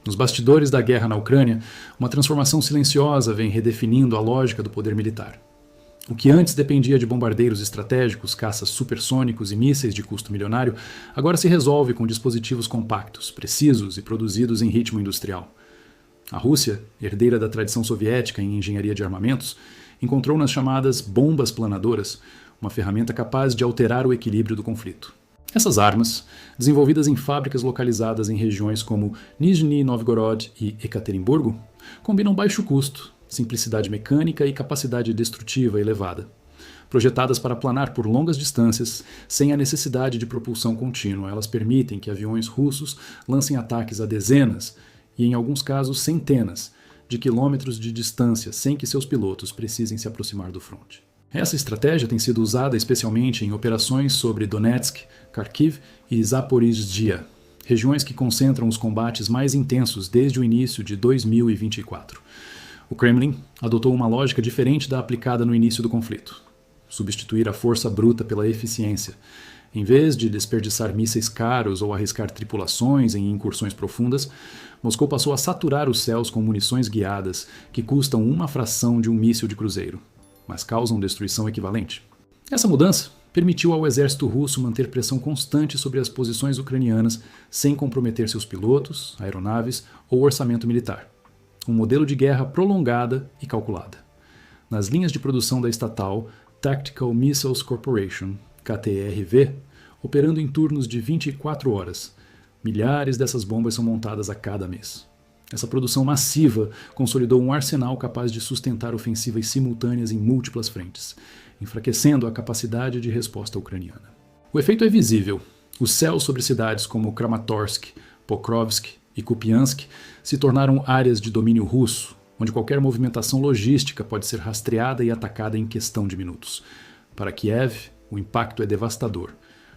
Nos bastidores da guerra na Ucrânia, uma transformação silenciosa vem redefinindo a lógica do poder militar. O que antes dependia de bombardeiros estratégicos, caças supersônicos e mísseis de custo milionário, agora se resolve com dispositivos compactos, precisos e produzidos em ritmo industrial. A Rússia, herdeira da tradição soviética em engenharia de armamentos, encontrou nas chamadas bombas planadoras uma ferramenta capaz de alterar o equilíbrio do conflito. Essas armas, desenvolvidas em fábricas localizadas em regiões como Nizhny Novgorod e Ekaterimburgo, combinam baixo custo, simplicidade mecânica e capacidade destrutiva elevada. Projetadas para planar por longas distâncias, sem a necessidade de propulsão contínua, elas permitem que aviões russos lancem ataques a dezenas, e em alguns casos centenas, de quilômetros de distância sem que seus pilotos precisem se aproximar do fronte. Essa estratégia tem sido usada especialmente em operações sobre Donetsk, Kharkiv e Zaporizhzhia, regiões que concentram os combates mais intensos desde o início de 2024. O Kremlin adotou uma lógica diferente da aplicada no início do conflito: substituir a força bruta pela eficiência. Em vez de desperdiçar mísseis caros ou arriscar tripulações em incursões profundas, Moscou passou a saturar os céus com munições guiadas que custam uma fração de um míssil de cruzeiro, mas causam destruição equivalente. Essa mudança permitiu ao exército russo manter pressão constante sobre as posições ucranianas sem comprometer seus pilotos, aeronaves ou orçamento militar. Um modelo de guerra prolongada e calculada. Nas linhas de produção da estatal Tactical Missiles Corporation, KTRV, operando em turnos de 24 horas, milhares dessas bombas são montadas a cada mês. Essa produção massiva consolidou um arsenal capaz de sustentar ofensivas simultâneas em múltiplas frentes, enfraquecendo a capacidade de resposta ucraniana. O efeito é visível. Os céus sobre cidades como Kramatorsk, Pokrovsk e Kupiansk se tornaram áreas de domínio russo, onde qualquer movimentação logística pode ser rastreada e atacada em questão de minutos. Para Kiev, o impacto é devastador.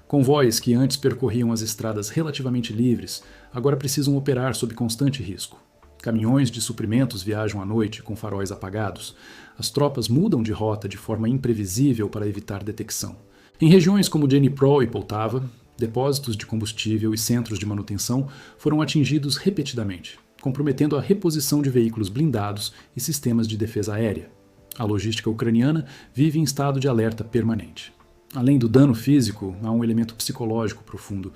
Convoies que antes percorriam as estradas relativamente livres, agora precisam operar sob constante risco. Caminhões de suprimentos viajam à noite com faróis apagados. As tropas mudam de rota de forma imprevisível para evitar detecção. Em regiões como Dnipro e Poltava, depósitos de combustível e centros de manutenção foram atingidos repetidamente, comprometendo a reposição de veículos blindados e sistemas de defesa aérea. A logística ucraniana vive em estado de alerta permanente. Além do dano físico, há um elemento psicológico profundo.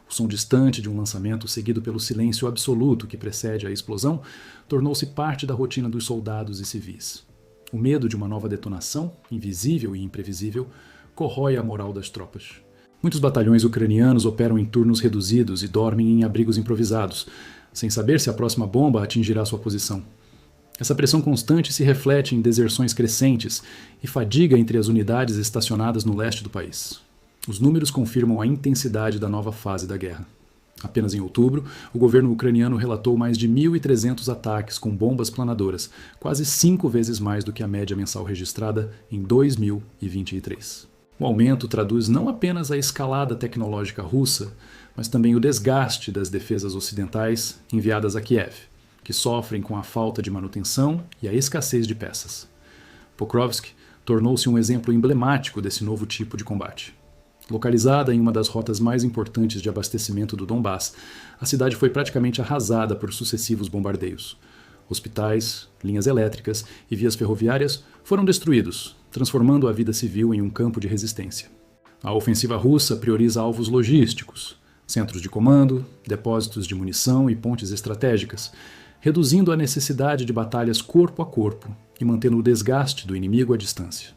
O som distante de um lançamento, seguido pelo silêncio absoluto que precede a explosão, tornou-se parte da rotina dos soldados e civis. O medo de uma nova detonação, invisível e imprevisível, corrói a moral das tropas. Muitos batalhões ucranianos operam em turnos reduzidos e dormem em abrigos improvisados, sem saber se a próxima bomba atingirá sua posição. Essa pressão constante se reflete em deserções crescentes e fadiga entre as unidades estacionadas no leste do país. Os números confirmam a intensidade da nova fase da guerra. Apenas em outubro, o governo ucraniano relatou mais de 1.300 ataques com bombas planadoras, quase 5 vezes mais do que a média mensal registrada em 2023. O aumento traduz não apenas a escalada tecnológica russa, mas também o desgaste das defesas ocidentais enviadas a Kiev, que sofrem com a falta de manutenção e a escassez de peças. Pokrovsk tornou-se um exemplo emblemático desse novo tipo de combate. Localizada em uma das rotas mais importantes de abastecimento do Donbass, a cidade foi praticamente arrasada por sucessivos bombardeios. Hospitais, linhas elétricas e vias ferroviárias foram destruídos, transformando a vida civil em um campo de resistência. A ofensiva russa prioriza alvos logísticos, centros de comando, depósitos de munição e pontes estratégicas, reduzindo a necessidade de batalhas corpo a corpo e mantendo o desgaste do inimigo à distância.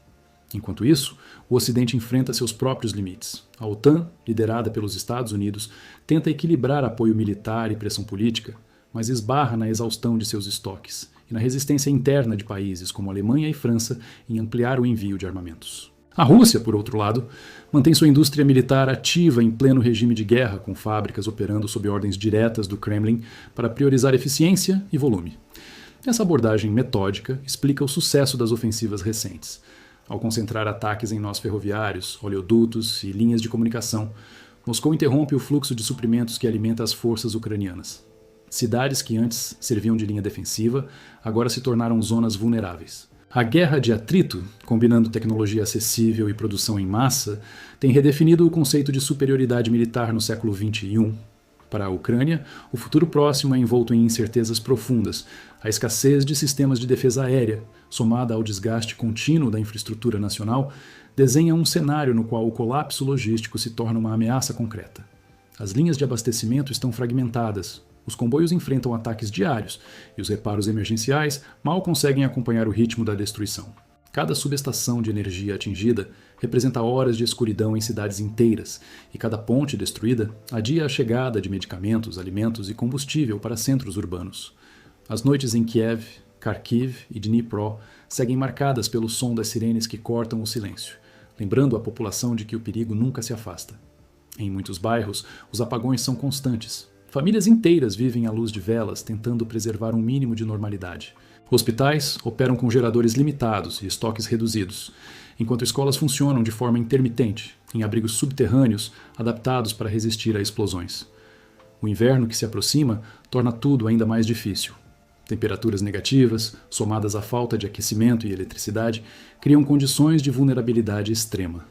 Enquanto isso, o Ocidente enfrenta seus próprios limites. A OTAN, liderada pelos Estados Unidos, tenta equilibrar apoio militar e pressão política, mas esbarra na exaustão de seus estoques e na resistência interna de países como Alemanha e França em ampliar o envio de armamentos. A Rússia, por outro lado, mantém sua indústria militar ativa em pleno regime de guerra, com fábricas operando sob ordens diretas do Kremlin para priorizar eficiência e volume. Essa abordagem metódica explica o sucesso das ofensivas recentes. Ao concentrar ataques em nós ferroviários, oleodutos e linhas de comunicação, Moscou interrompe o fluxo de suprimentos que alimenta as forças ucranianas. Cidades que antes serviam de linha defensiva, agora se tornaram zonas vulneráveis. A guerra de atrito, combinando tecnologia acessível e produção em massa, tem redefinido o conceito de superioridade militar no século XXI. Para a Ucrânia, o futuro próximo é envolto em incertezas profundas. A escassez de sistemas de defesa aérea, somada ao desgaste contínuo da infraestrutura nacional, desenha um cenário no qual o colapso logístico se torna uma ameaça concreta. As linhas de abastecimento estão fragmentadas, os comboios enfrentam ataques diários e os reparos emergenciais mal conseguem acompanhar o ritmo da destruição. Cada subestação de energia atingida representa horas de escuridão em cidades inteiras, e cada ponte destruída adia a chegada de medicamentos, alimentos e combustível para centros urbanos. As noites em Kiev, Kharkiv e Dnipro seguem marcadas pelo som das sirenes que cortam o silêncio, lembrando a população de que o perigo nunca se afasta. Em muitos bairros, os apagões são constantes. Famílias inteiras vivem à luz de velas, tentando preservar um mínimo de normalidade. Hospitais operam com geradores limitados e estoques reduzidos, enquanto escolas funcionam de forma intermitente, em abrigos subterrâneos adaptados para resistir a explosões. O inverno que se aproxima torna tudo ainda mais difícil. Temperaturas negativas, somadas à falta de aquecimento e eletricidade, criam condições de vulnerabilidade extrema.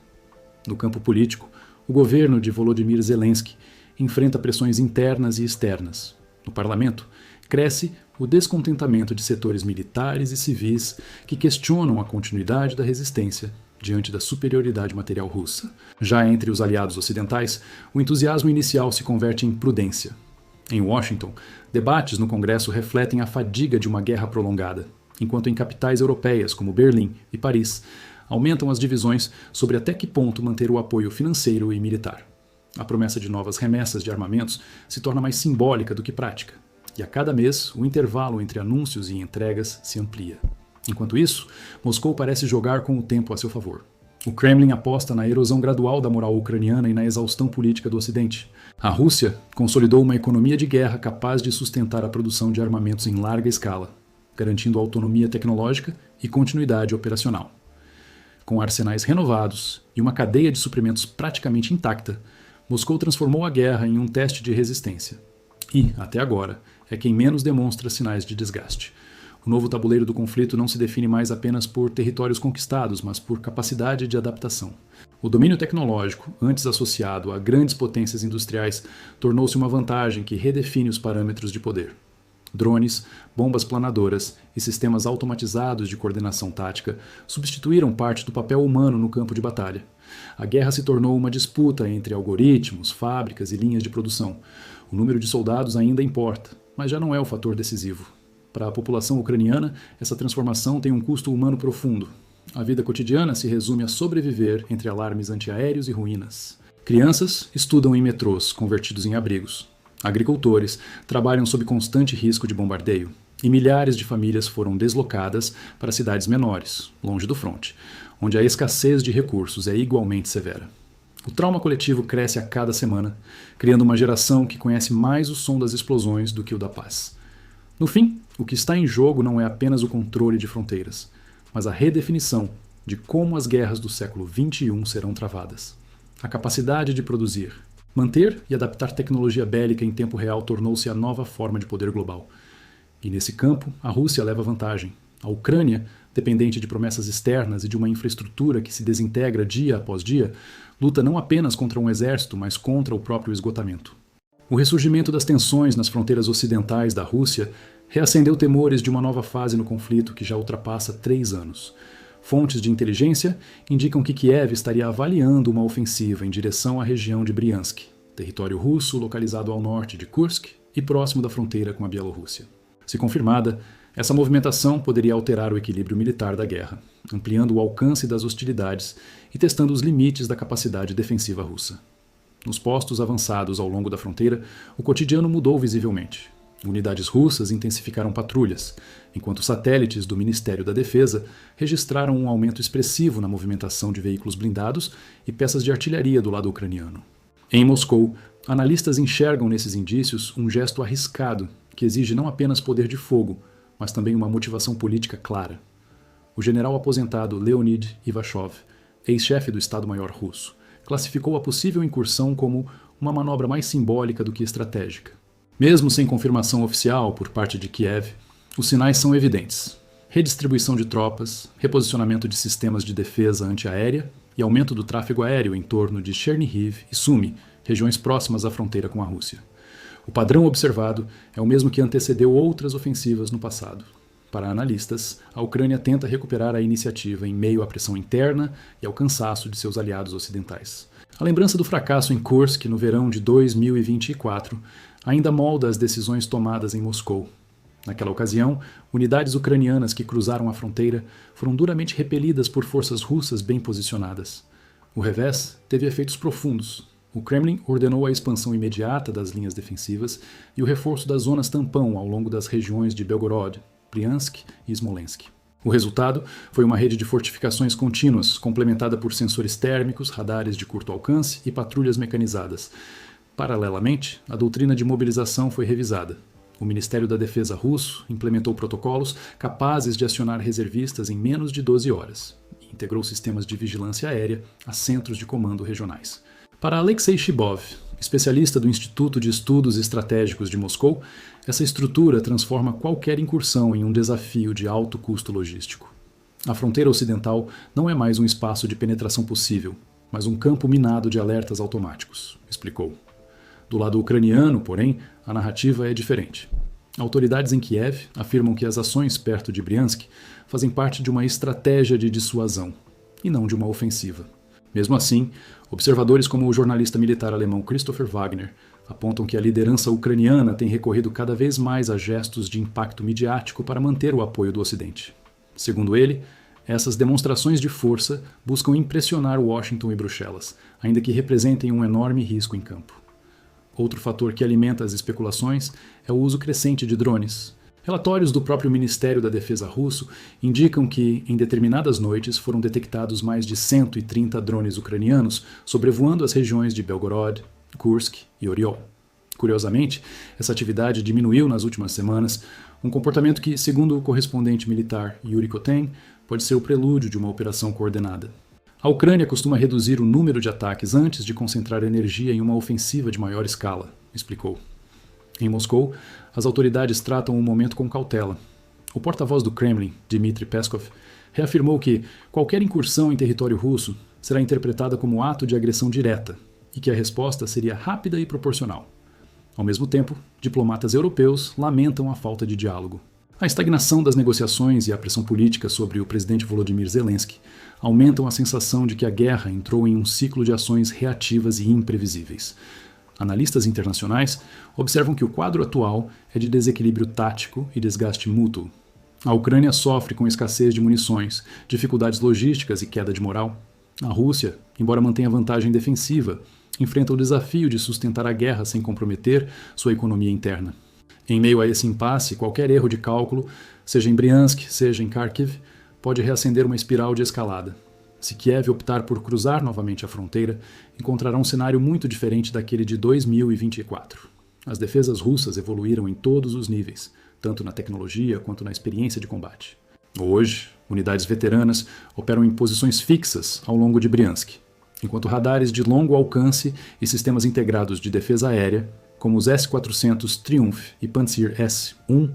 No campo político, o governo de Volodymyr Zelensky enfrenta pressões internas e externas. No parlamento, cresce o descontentamento de setores militares e civis que questionam a continuidade da resistência diante da superioridade material russa. Já entre os aliados ocidentais, o entusiasmo inicial se converte em prudência. Em Washington, debates no Congresso refletem a fadiga de uma guerra prolongada, enquanto em capitais europeias como Berlim e Paris, aumentam as divisões sobre até que ponto manter o apoio financeiro e militar. A promessa de novas remessas de armamentos se torna mais simbólica do que prática, e a cada mês o intervalo entre anúncios e entregas se amplia. Enquanto isso, Moscou parece jogar com o tempo a seu favor. O Kremlin aposta na erosão gradual da moral ucraniana e na exaustão política do Ocidente. A Rússia consolidou uma economia de guerra capaz de sustentar a produção de armamentos em larga escala, garantindo autonomia tecnológica e continuidade operacional. Com arsenais renovados e uma cadeia de suprimentos praticamente intacta, Moscou transformou a guerra em um teste de resistência. E, até agora, é quem menos demonstra sinais de desgaste. O novo tabuleiro do conflito não se define mais apenas por territórios conquistados, mas por capacidade de adaptação. O domínio tecnológico, antes associado a grandes potências industriais, tornou-se uma vantagem que redefine os parâmetros de poder. Drones, bombas planadoras e sistemas automatizados de coordenação tática substituíram parte do papel humano no campo de batalha. A guerra se tornou uma disputa entre algoritmos, fábricas e linhas de produção. O número de soldados ainda importa, mas já não é o fator decisivo. Para a população ucraniana, essa transformação tem um custo humano profundo. A vida cotidiana se resume a sobreviver entre alarmes antiaéreos e ruínas. Crianças estudam em metrôs, convertidos em abrigos. Agricultores trabalham sob constante risco de bombardeio. E milhares de famílias foram deslocadas para cidades menores, longe do fronte, onde a escassez de recursos é igualmente severa. O trauma coletivo cresce a cada semana, criando uma geração que conhece mais o som das explosões do que o da paz. No fim, o que está em jogo não é apenas o controle de fronteiras, mas a redefinição de como as guerras do século XXI serão travadas. A capacidade de produzir, manter e adaptar tecnologia bélica em tempo real tornou-se a nova forma de poder global. E nesse campo, a Rússia leva vantagem. A Ucrânia, dependente de promessas externas e de uma infraestrutura que se desintegra dia após dia, luta não apenas contra um exército, mas contra o próprio esgotamento. O ressurgimento das tensões nas fronteiras ocidentais da Rússia reacendeu temores de uma nova fase no conflito que já ultrapassa 3 anos. Fontes de inteligência indicam que Kiev estaria avaliando uma ofensiva em direção à região de Briansk, território russo localizado ao norte de Kursk e próximo da fronteira com a Bielorrússia. Se confirmada, essa movimentação poderia alterar o equilíbrio militar da guerra, ampliando o alcance das hostilidades e testando os limites da capacidade defensiva russa. Nos postos avançados ao longo da fronteira, o cotidiano mudou visivelmente. Unidades russas intensificaram patrulhas, enquanto satélites do Ministério da Defesa registraram um aumento expressivo na movimentação de veículos blindados e peças de artilharia do lado ucraniano. Em Moscou, analistas enxergam nesses indícios um gesto arriscado que exige não apenas poder de fogo, mas também uma motivação política clara. O general aposentado Leonid Ivashov, ex-chefe do Estado-Maior russo, classificou a possível incursão como uma manobra mais simbólica do que estratégica. Mesmo sem confirmação oficial por parte de Kiev, os sinais são evidentes. Redistribuição de tropas, reposicionamento de sistemas de defesa antiaérea e aumento do tráfego aéreo em torno de Chernihiv e Sumy, regiões próximas à fronteira com a Rússia. O padrão observado é o mesmo que antecedeu outras ofensivas no passado. Para analistas, a Ucrânia tenta recuperar a iniciativa em meio à pressão interna e ao cansaço de seus aliados ocidentais. A lembrança do fracasso em Kursk no verão de 2024 ainda molda as decisões tomadas em Moscou. Naquela ocasião, unidades ucranianas que cruzaram a fronteira foram duramente repelidas por forças russas bem posicionadas. O revés teve efeitos profundos. O Kremlin ordenou a expansão imediata das linhas defensivas e o reforço das zonas tampão ao longo das regiões de Belgorod, Bryansk e Smolensk. O resultado foi uma rede de fortificações contínuas, complementada por sensores térmicos, radares de curto alcance e patrulhas mecanizadas. Paralelamente, a doutrina de mobilização foi revisada. O Ministério da Defesa russo implementou protocolos capazes de acionar reservistas em menos de 12 horas e integrou sistemas de vigilância aérea a centros de comando regionais. Para Alexei Shibov, especialista do Instituto de Estudos Estratégicos de Moscou, essa estrutura transforma qualquer incursão em um desafio de alto custo logístico. A fronteira ocidental não é mais um espaço de penetração possível, mas um campo minado de alertas automáticos, explicou. Do lado ucraniano, porém, a narrativa é diferente. Autoridades em Kiev afirmam que as ações perto de Bryansk fazem parte de uma estratégia de dissuasão, e não de uma ofensiva. Mesmo assim, observadores como o jornalista militar alemão Christopher Wagner apontam que a liderança ucraniana tem recorrido cada vez mais a gestos de impacto midiático para manter o apoio do Ocidente. Segundo ele, essas demonstrações de força buscam impressionar Washington e Bruxelas, ainda que representem um enorme risco em campo. Outro fator que alimenta as especulações é o uso crescente de drones. Relatórios do próprio Ministério da Defesa russo indicam que, em determinadas noites, foram detectados mais de 130 drones ucranianos sobrevoando as regiões de Belgorod, Kursk e Oriol. Curiosamente, essa atividade diminuiu nas últimas semanas, um comportamento que, segundo o correspondente militar Yuri Koten, pode ser o prelúdio de uma operação coordenada. A Ucrânia costuma reduzir o número de ataques antes de concentrar energia em uma ofensiva de maior escala, explicou. Em Moscou, as autoridades tratam o momento com cautela. O porta-voz do Kremlin, Dmitry Peskov, reafirmou que qualquer incursão em território russo será interpretada como ato de agressão direta e que a resposta seria rápida e proporcional. Ao mesmo tempo, diplomatas europeus lamentam a falta de diálogo. A estagnação das negociações e a pressão política sobre o presidente Volodymyr Zelensky aumentam a sensação de que a guerra entrou em um ciclo de ações reativas e imprevisíveis. Analistas internacionais observam que o quadro atual é de desequilíbrio tático e desgaste mútuo. A Ucrânia sofre com escassez de munições, dificuldades logísticas e queda de moral. A Rússia, embora mantenha vantagem defensiva, enfrenta o desafio de sustentar a guerra sem comprometer sua economia interna. Em meio a esse impasse, qualquer erro de cálculo, seja em Bryansk, seja em Kharkiv, pode reacender uma espiral de escalada. Se Kiev optar por cruzar novamente a fronteira, encontrará um cenário muito diferente daquele de 2024. As defesas russas evoluíram em todos os níveis, tanto na tecnologia quanto na experiência de combate. Hoje, unidades veteranas operam em posições fixas ao longo de Bryansk, enquanto radares de longo alcance e sistemas integrados de defesa aérea, como os S-400 Triumph e Pantsir S-1,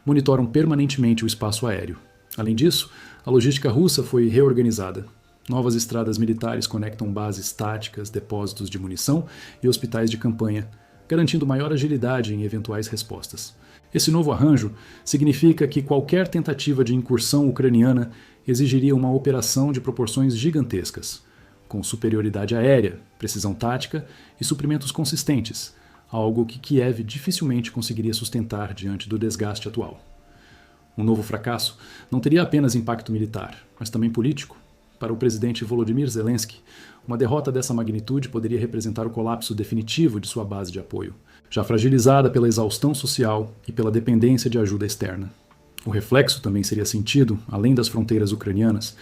monitoram permanentemente o espaço aéreo. Além disso, a logística russa foi reorganizada. Novas estradas militares conectam bases táticas, depósitos de munição e hospitais de campanha, garantindo maior agilidade em eventuais respostas. Esse novo arranjo significa que qualquer tentativa de incursão ucraniana exigiria uma operação de proporções gigantescas, com superioridade aérea, precisão tática e suprimentos consistentes, algo que Kiev dificilmente conseguiria sustentar diante do desgaste atual. Um novo fracasso não teria apenas impacto militar, mas também político. Para o presidente Volodymyr Zelensky, uma derrota dessa magnitude poderia representar o colapso definitivo de sua base de apoio, já fragilizada pela exaustão social e pela dependência de ajuda externa. O reflexo também seria sentido, além das fronteiras ucranianas.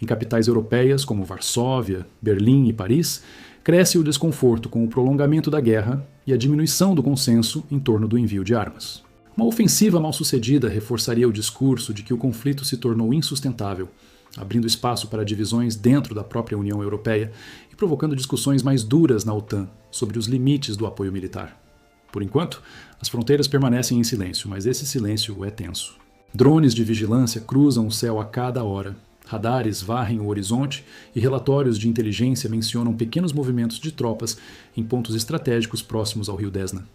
Em capitais europeias como Varsóvia, Berlim e Paris, cresce o desconforto com o prolongamento da guerra e a diminuição do consenso em torno do envio de armas. Uma ofensiva mal-sucedida reforçaria o discurso de que o conflito se tornou insustentável, abrindo espaço para divisões dentro da própria União Europeia e provocando discussões mais duras na OTAN sobre os limites do apoio militar. Por enquanto, as fronteiras permanecem em silêncio, mas esse silêncio é tenso. Drones de vigilância cruzam o céu a cada hora. Radares varrem o horizonte e relatórios de inteligência mencionam pequenos movimentos de tropas em pontos estratégicos próximos ao rio Desna.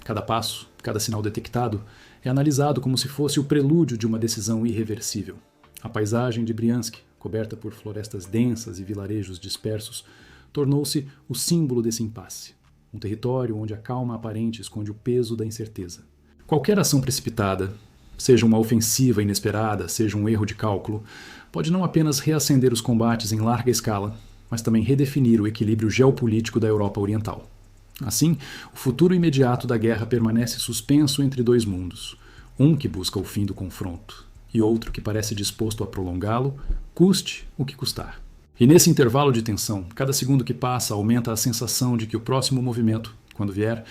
Cada passo, cada sinal detectado, é analisado como se fosse o prelúdio de uma decisão irreversível. A paisagem de Briansk, coberta por florestas densas e vilarejos dispersos, tornou-se o símbolo desse impasse. Um território onde a calma aparente esconde o peso da incerteza. Qualquer ação precipitada, seja uma ofensiva inesperada, seja um erro de cálculo, pode não apenas reacender os combates em larga escala, mas também redefinir o equilíbrio geopolítico da Europa Oriental. Assim, o futuro imediato da guerra permanece suspenso entre dois mundos, um que busca o fim do confronto e outro que parece disposto a prolongá-lo, custe o que custar. E nesse intervalo de tensão, cada segundo que passa aumenta a sensação de que o próximo movimento, quando vier,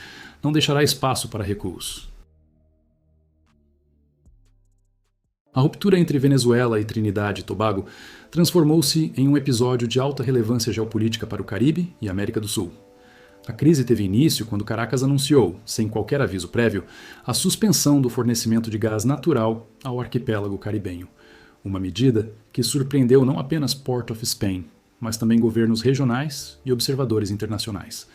não deixará espaço para recuos. A ruptura entre Venezuela e Trinidad e Tobago transformou-se em um episódio de alta relevância geopolítica para o Caribe e América do Sul. A crise teve início quando Caracas anunciou, sem qualquer aviso prévio, a suspensão do fornecimento de gás natural ao arquipélago caribenho. Uma medida que surpreendeu não apenas Port of Spain, mas também governos regionais e observadores internacionais.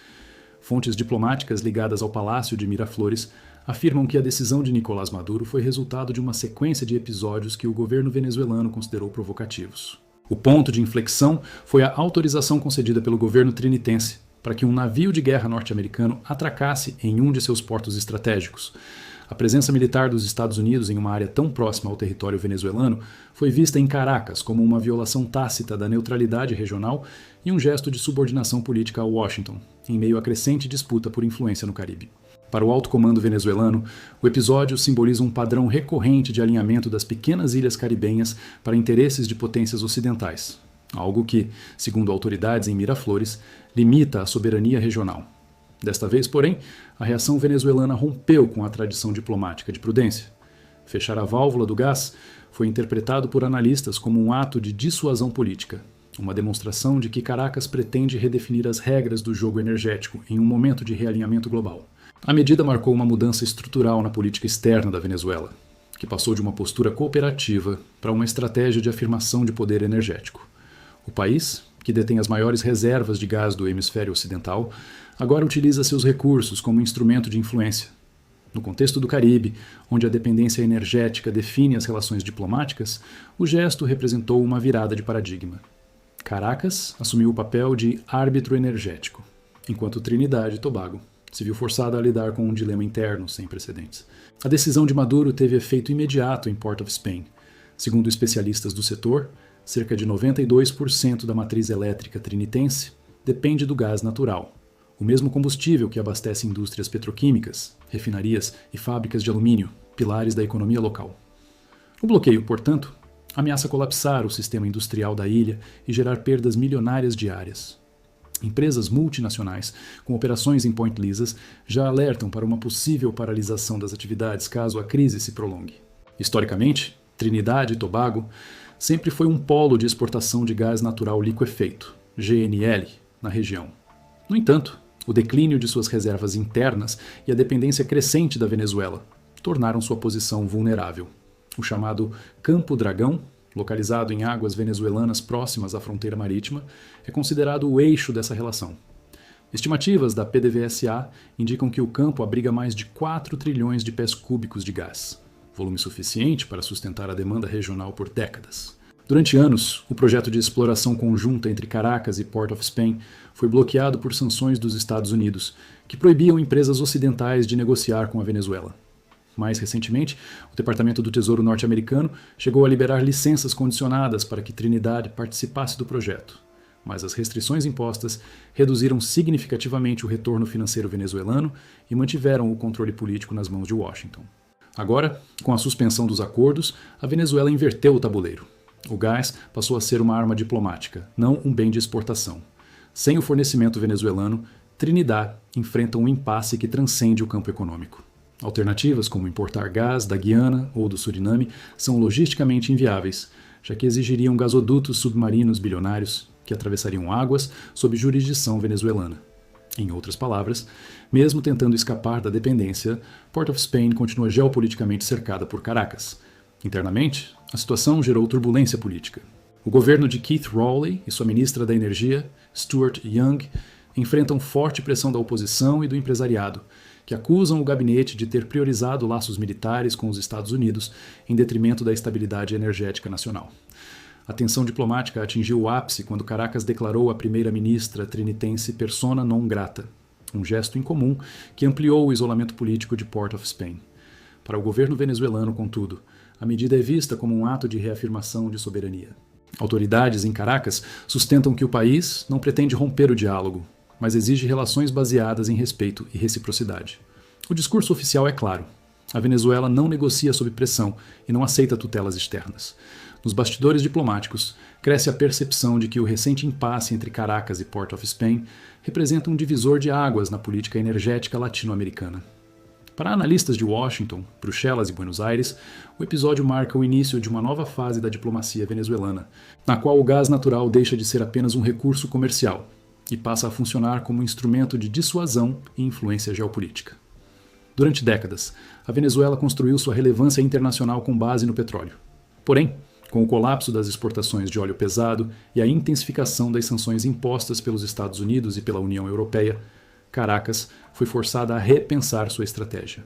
Fontes diplomáticas ligadas ao Palácio de Miraflores afirmam que a decisão de Nicolás Maduro foi resultado de uma sequência de episódios que o governo venezuelano considerou provocativos. O ponto de inflexão foi a autorização concedida pelo governo trinitense para que um navio de guerra norte-americano atracasse em um de seus portos estratégicos. A presença militar dos Estados Unidos em uma área tão próxima ao território venezuelano foi vista em Caracas como uma violação tácita da neutralidade regional e um gesto de subordinação política a Washington, em meio à crescente disputa por influência no Caribe. Para o alto comando venezuelano, o episódio simboliza um padrão recorrente de alinhamento das pequenas ilhas caribenhas para interesses de potências ocidentais, algo que, segundo autoridades em Miraflores, limita a soberania regional. Desta vez, porém, a reação venezuelana rompeu com a tradição diplomática de prudência. Fechar a válvula do gás foi interpretado por analistas como um ato de dissuasão política, uma demonstração de que Caracas pretende redefinir as regras do jogo energético em um momento de realinhamento global. A medida marcou uma mudança estrutural na política externa da Venezuela, que passou de uma postura cooperativa para uma estratégia de afirmação de poder energético. O país, que detém as maiores reservas de gás do hemisfério ocidental, agora utiliza seus recursos como instrumento de influência. No contexto do Caribe, onde a dependência energética define as relações diplomáticas, o gesto representou uma virada de paradigma. Caracas assumiu o papel de árbitro energético, enquanto Trinidad e Tobago se viu forçada a lidar com um dilema interno sem precedentes. A decisão de Maduro teve efeito imediato em Port of Spain. Segundo especialistas do setor, cerca de 92% da matriz elétrica trinitense depende do gás natural, o mesmo combustível que abastece indústrias petroquímicas, refinarias e fábricas de alumínio, pilares da economia local. O bloqueio, portanto, ameaça colapsar o sistema industrial da ilha e gerar perdas milionárias diárias. Empresas multinacionais com operações em Point Lisas já alertam para uma possível paralisação das atividades caso a crise se prolongue. Historicamente, Trinidad e Tobago sempre foi um polo de exportação de gás natural liquefeito, GNL, na região. No entanto, o declínio de suas reservas internas e a dependência crescente da Venezuela tornaram sua posição vulnerável. O chamado Campo Dragão, localizado em águas venezuelanas próximas à fronteira marítima, é considerado o eixo dessa relação. Estimativas da PDVSA indicam que o campo abriga mais de 4 trilhões de pés cúbicos de gás, volume suficiente para sustentar a demanda regional por décadas. Durante anos, o projeto de exploração conjunta entre Caracas e Port of Spain foi bloqueado por sanções dos Estados Unidos, que proibiam empresas ocidentais de negociar com a Venezuela. Mais recentemente, o Departamento do Tesouro norte-americano chegou a liberar licenças condicionadas para que Trinidad participasse do projeto, mas as restrições impostas reduziram significativamente o retorno financeiro venezuelano e mantiveram o controle político nas mãos de Washington. Agora, com a suspensão dos acordos, a Venezuela inverteu o tabuleiro. O gás passou a ser uma arma diplomática, não um bem de exportação. Sem o fornecimento venezuelano, Trinidad enfrenta um impasse que transcende o campo econômico. Alternativas como importar gás da Guiana ou do Suriname são logisticamente inviáveis, já que exigiriam gasodutos submarinos bilionários que atravessariam águas sob jurisdição venezuelana. Em outras palavras, mesmo tentando escapar da dependência, Port of Spain continua geopoliticamente cercada por Caracas. Internamente, a situação gerou turbulência política. O governo de Keith Rowley e sua ministra da Energia, Stuart Young, enfrentam forte pressão da oposição e do empresariado, que acusam o gabinete de ter priorizado laços militares com os Estados Unidos em detrimento da estabilidade energética nacional. A tensão diplomática atingiu o ápice quando Caracas declarou a primeira-ministra trinitense persona non grata, um gesto incomum que ampliou o isolamento político de Port of Spain. Para o governo venezuelano, contudo, a medida é vista como um ato de reafirmação de soberania. Autoridades em Caracas sustentam que o país não pretende romper o diálogo, mas exige relações baseadas em respeito e reciprocidade. O discurso oficial é claro. A Venezuela não negocia sob pressão e não aceita tutelas externas. Nos bastidores diplomáticos, cresce a percepção de que o recente impasse entre Caracas e Port of Spain representa um divisor de águas na política energética latino-americana. Para analistas de Washington, Bruxelas e Buenos Aires, o episódio marca o início de uma nova fase da diplomacia venezuelana, na qual o gás natural deixa de ser apenas um recurso comercial e passa a funcionar como um instrumento de dissuasão e influência geopolítica. Durante décadas, a Venezuela construiu sua relevância internacional com base no petróleo. Porém, com o colapso das exportações de óleo pesado e a intensificação das sanções impostas pelos Estados Unidos e pela União Europeia, Caracas foi forçada a repensar sua estratégia.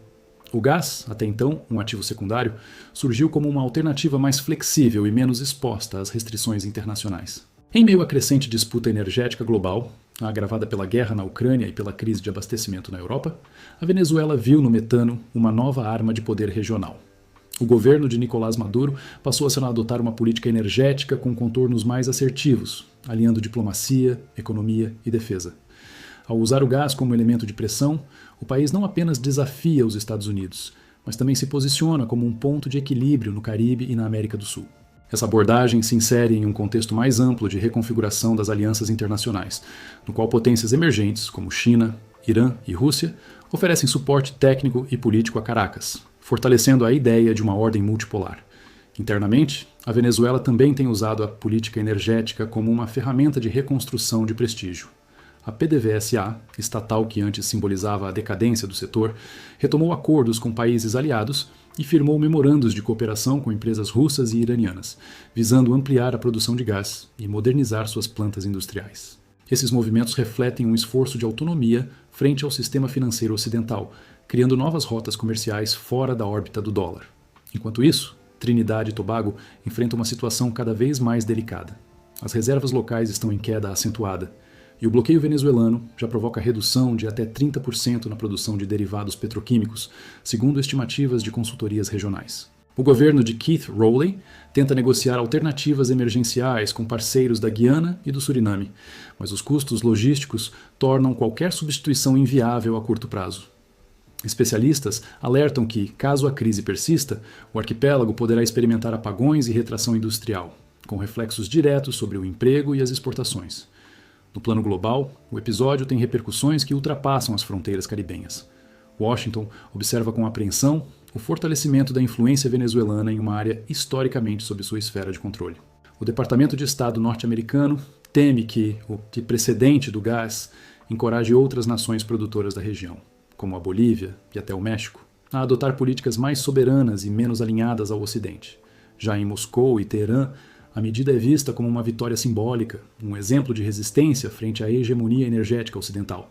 O gás, até então um ativo secundário, surgiu como uma alternativa mais flexível e menos exposta às restrições internacionais. Em meio à crescente disputa energética global, agravada pela guerra na Ucrânia e pela crise de abastecimento na Europa, a Venezuela viu no metano uma nova arma de poder regional. O governo de Nicolás Maduro passou a adotar uma política energética com contornos mais assertivos, alinhando diplomacia, economia e defesa. Ao usar o gás como elemento de pressão, o país não apenas desafia os Estados Unidos, mas também se posiciona como um ponto de equilíbrio no Caribe e na América do Sul. Essa abordagem se insere em um contexto mais amplo de reconfiguração das alianças internacionais, no qual potências emergentes, como China, Irã e Rússia, oferecem suporte técnico e político a Caracas, fortalecendo a ideia de uma ordem multipolar. Internamente, a Venezuela também tem usado a política energética como uma ferramenta de reconstrução de prestígio. A PDVSA, estatal que antes simbolizava a decadência do setor, retomou acordos com países aliados e firmou memorandos de cooperação com empresas russas e iranianas, visando ampliar a produção de gás e modernizar suas plantas industriais. Esses movimentos refletem um esforço de autonomia frente ao sistema financeiro ocidental, criando novas rotas comerciais fora da órbita do dólar. Enquanto isso, Trinidad e Tobago enfrentam uma situação cada vez mais delicada. As reservas locais estão em queda acentuada, e o bloqueio venezuelano já provoca redução de até 30% na produção de derivados petroquímicos, segundo estimativas de consultorias regionais. O governo de Keith Rowley tenta negociar alternativas emergenciais com parceiros da Guiana e do Suriname, mas os custos logísticos tornam qualquer substituição inviável a curto prazo. Especialistas alertam que, caso a crise persista, o arquipélago poderá experimentar apagões e retração industrial, com reflexos diretos sobre o emprego e as exportações. No plano global, o episódio tem repercussões que ultrapassam as fronteiras caribenhas. Washington observa com apreensão o fortalecimento da influência venezuelana em uma área historicamente sob sua esfera de controle. O Departamento de Estado norte-americano teme que o precedente do gás encoraje outras nações produtoras da região, como a Bolívia e até o México, a adotar políticas mais soberanas e menos alinhadas ao Ocidente. Já em Moscou e Teherã, a medida é vista como uma vitória simbólica, um exemplo de resistência frente à hegemonia energética ocidental.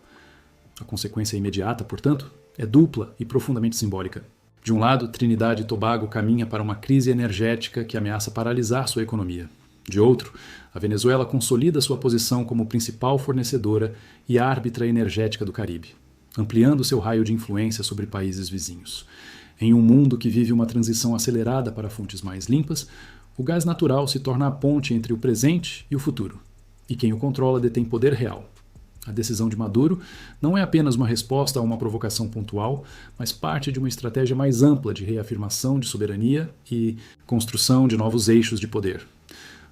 A consequência imediata, portanto, é dupla e profundamente simbólica. De um lado, Trinidad e Tobago caminha para uma crise energética que ameaça paralisar sua economia. De outro, a Venezuela consolida sua posição como principal fornecedora e árbitra energética do Caribe, ampliando seu raio de influência sobre países vizinhos. Em um mundo que vive uma transição acelerada para fontes mais limpas, o gás natural se torna a ponte entre o presente e o futuro, e quem o controla detém poder real. A decisão de Maduro não é apenas uma resposta a uma provocação pontual, mas parte de uma estratégia mais ampla de reafirmação de soberania e construção de novos eixos de poder.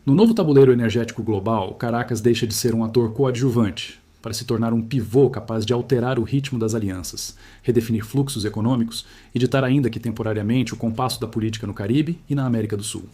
No novo tabuleiro energético global, Caracas deixa de ser um ator coadjuvante para se tornar um pivô capaz de alterar o ritmo das alianças, redefinir fluxos econômicos e ditar ainda que temporariamente o compasso da política no Caribe e na América do Sul.